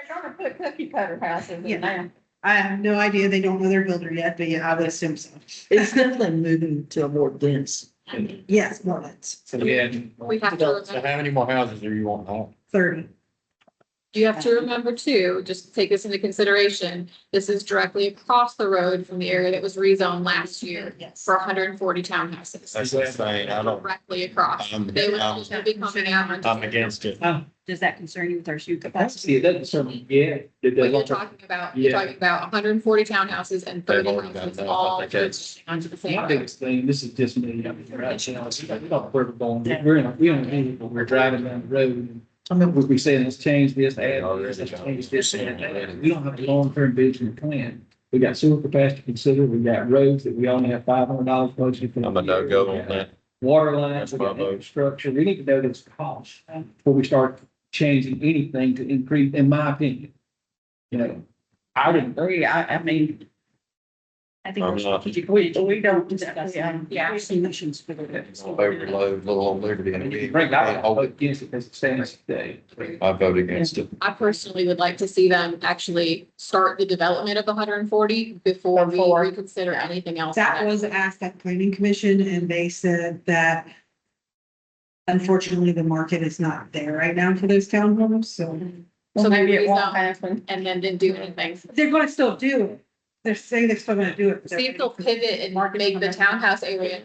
B: gonna put cookie cutter houses in there.
L: I have no idea. They don't know their builder yet, but yeah, I would assume so.
F: It's definitely moving to a more dense.
L: Yes, more than
E: So we had.
A: We have to
H: So
A: remember,
H: how many more houses do you want now?
L: 30.
A: you have to remember too, just take this into consideration. This is directly across the road from the area that was rezoned last year
L: Yes.
A: for 140 townhouses.
H: That's insane. I don't,
A: Directly across.
H: I'm-
A: They would
H: I'm-
A: also be coming out. onto-
H: I'm against it.
J: Does that concern you with our shoe
C: See,
J: capacity?
C: it doesn't certainly, yeah. It
A: But you're
C: doesn't.
A: talking about, you're
C: Yeah.
A: talking about 140 townhouses and 30
H: They've already got
A: houses
H: that.
A: all
H: I think that's-
A: onto the same
E: My
A: road.
E: biggest thing, this is just me, I mean, right now, we don't know where we're going, we're in, we don't know, but we're driving down the road. And I mean, we saying, let's change this, add this, let's change this, add that. We don't have a long-term vision and plan. We got sewer capacity to consider, we got roads that we only have $500 budgeted for.
H: I'm a no-go on that.
E: Water lines, we
H: That's
E: got
H: my vote.
E: infrastructure, we need to know this cost before we start changing anything to increase, in my opinion. You know,
B: I would agree. I mean,
J: I think
H: I'm
J: we're
H: not.
J: strategic.
B: we don't
J: Discuss,
A: Yeah.
J: solutions for the.
H: Overload, little old Liberty. and we
E: bring that
H: can't
E: up
H: hold it.
E: against it as it stands today.
H: I vote against it.
A: I personally would like to see them actually start the development of the 140 before we
B: Before.
A: reconsider anything else.
L: That was asked at planning commission and they said that unfortunately, the market is not there right now for those townhomes, so
B: so maybe it won't
A: rezoned
B: happen.
A: And then didn't do anything.
L: they're gonna still do it. They're saying they're still gonna do it.
A: See if they'll pivot and make the townhouse area.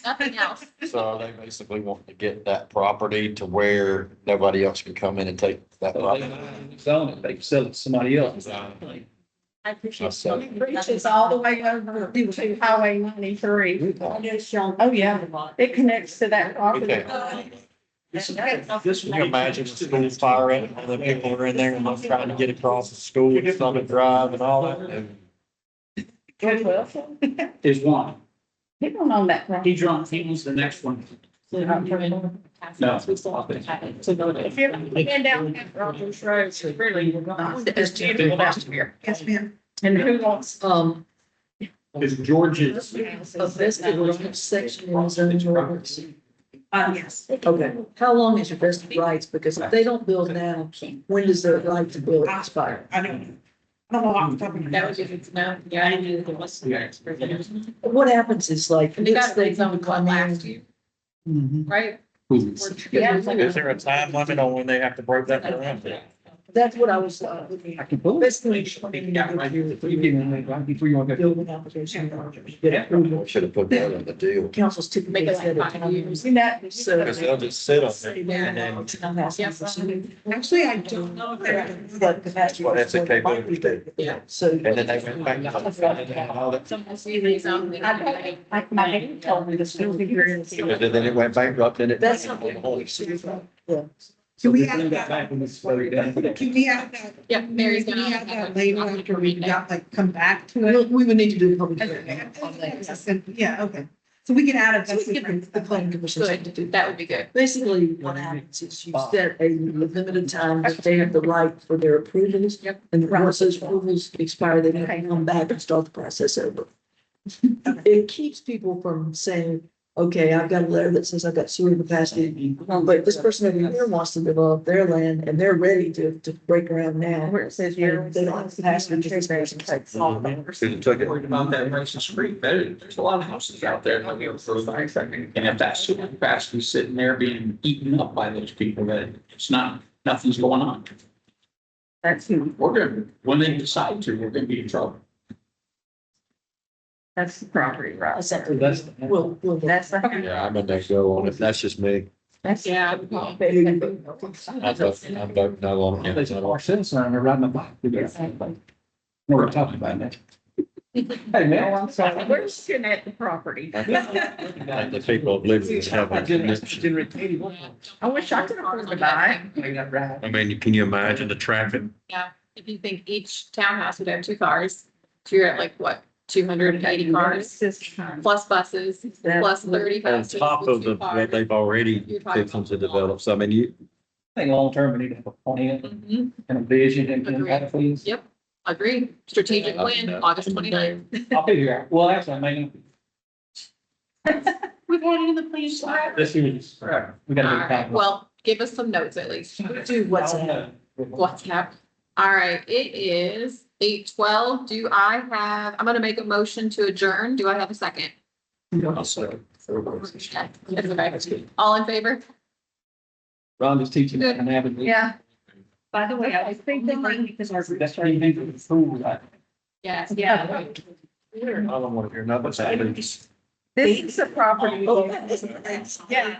A: Nothing else.
H: So they basically want to get that property to where nobody else can come in and take that property.
E: Zone it, they can sell it to somebody else.
J: I appreciate.
H: That's so-
B: It reaches all the way over to Highway 93. Oh, yeah, it connects to that property.
H: Okay.
C: This
H: Can you imagine the school fire and all the people are in there and they're trying to get across the school, Summit Drive and all that? And
B: George Wilson,
C: Is one.
B: he don't own that property.
C: He owns the next one. No.
B: If you're been down that Rogers Road, it's really not, there's two people down here.
L: Yes, ma'am.
B: And who wants?
C: Is George's,
F: A vested rights section in the zoning ordinance.
L: Yes.
F: Okay, how long is your vested rights? Because if they don't build now, when does their right to build expire?
L: I don't know. I don't know off the top of my
A: That
L: head.
A: was if it's no, yeah, I knew there was.
F: What happens is like,
A: And they
F: let's
A: got
F: say
A: it on
F: you come
A: last
F: in.
A: year,
F: Mhm.
A: right?
B: Yeah.
H: Is there a time limit on when they have to break that ground?
F: That's what I was, looking
E: I
F: at.
E: can pull it.
F: Basically,
E: You give me that, right before you want to go.
F: building application. Get approval.
I: Should have put that in the deal.
F: Council's typically
A: Make it
F: set
A: like
F: a
A: 5 years.
F: time.
B: So,
H: Because they'll just sit on there and then,
L: Actually, I don't know if they're.
F: But capacity.
H: well, that's a capability state.
A: Yeah.
F: So.
H: And then they went back. And all that.
A: Some of the reason.
B: like my neighbor told me the school degree.
H: Because then it went bankrupt and it.
F: That's something. Yeah.
L: Can we
E: So
L: add
E: bring
L: that?
E: back when it's slowed down.
L: Can we add that?
A: Yeah, Mary's
L: Can
A: gonna.
L: we add that later after we got, like, come back to it?
F: We would need to do a public hearing on that.
L: Yeah, okay. So we can add it.
F: So we can, the planning commission to do.
A: Good, that would be good.
F: Basically, what happens is you set a limited time that they have the right for their approvals.
A: Yep.
F: And once those approvals expire, they have to come back and start the process over. It keeps people from saying, okay, I've got a letter that says I've got sewer capacity, but this person over here wants to develop their land and they're ready to break ground now.
B: Where it says
F: They
B: you're.
F: don't have capacity to this person takes.
C: worried about that Mason Street, there's a lot of houses out there. And if that sewer capacity sitting there being eaten up by those people, that it's not, nothing's going on.
B: That's,
C: We're gonna, when they decide to, we're gonna be in trouble.
B: that's the property, right?
E: That's.
F: Well,
B: That's the.
H: Yeah, I'm gonna go on it. That's just me.
B: That's.
A: Yeah.
H: I'm voting no on it.
E: There's our citizen, I'm riding a bike. We're talking about that. Hey, man.
B: I'm sorry, we're looking at the property.
H: Like the people of Liberty have a connection.
B: I wish I could afford to buy it.
H: I mean, can you imagine the traffic?
A: Yeah, if you think each townhouse would have 2 cars, so you're at like, what, 280 cars? Plus buses, plus 30
H: On
A: houses.
H: top
A: with
H: of
A: two
H: the,
A: cars.
H: what they've already fixing to develop. So I mean, you,
E: I think long term, we need to have a plan
A: Mhm.
E: and a vision and how to please.
A: Yep. Agreed. Strategic
H: Yeah,
A: plan,
H: yeah.
A: August 29th.
E: I'll figure out. Well, actually, I mean,
A: We've wanted in the plan forever.
E: this is, we gotta
A: All
E: get
A: right, well, give us some notes at least.
F: do what's that?
A: WhatsApp. All right, it is 8:12. Do I have, I'm gonna make a motion to adjourn. Do I have a second?
C: I'll say.
A: Okay, that's okay. All in favor?
E: Ron is teaching.
A: Good.
E: and having-
B: Yeah.
J: By the way, I was thinking because our.
E: That's what you need to improve, right?
A: Yes,
B: Yeah.
H: I don't want to hear nothing.
B: This is the property.
F: Oh, yeah.
L: Yeah.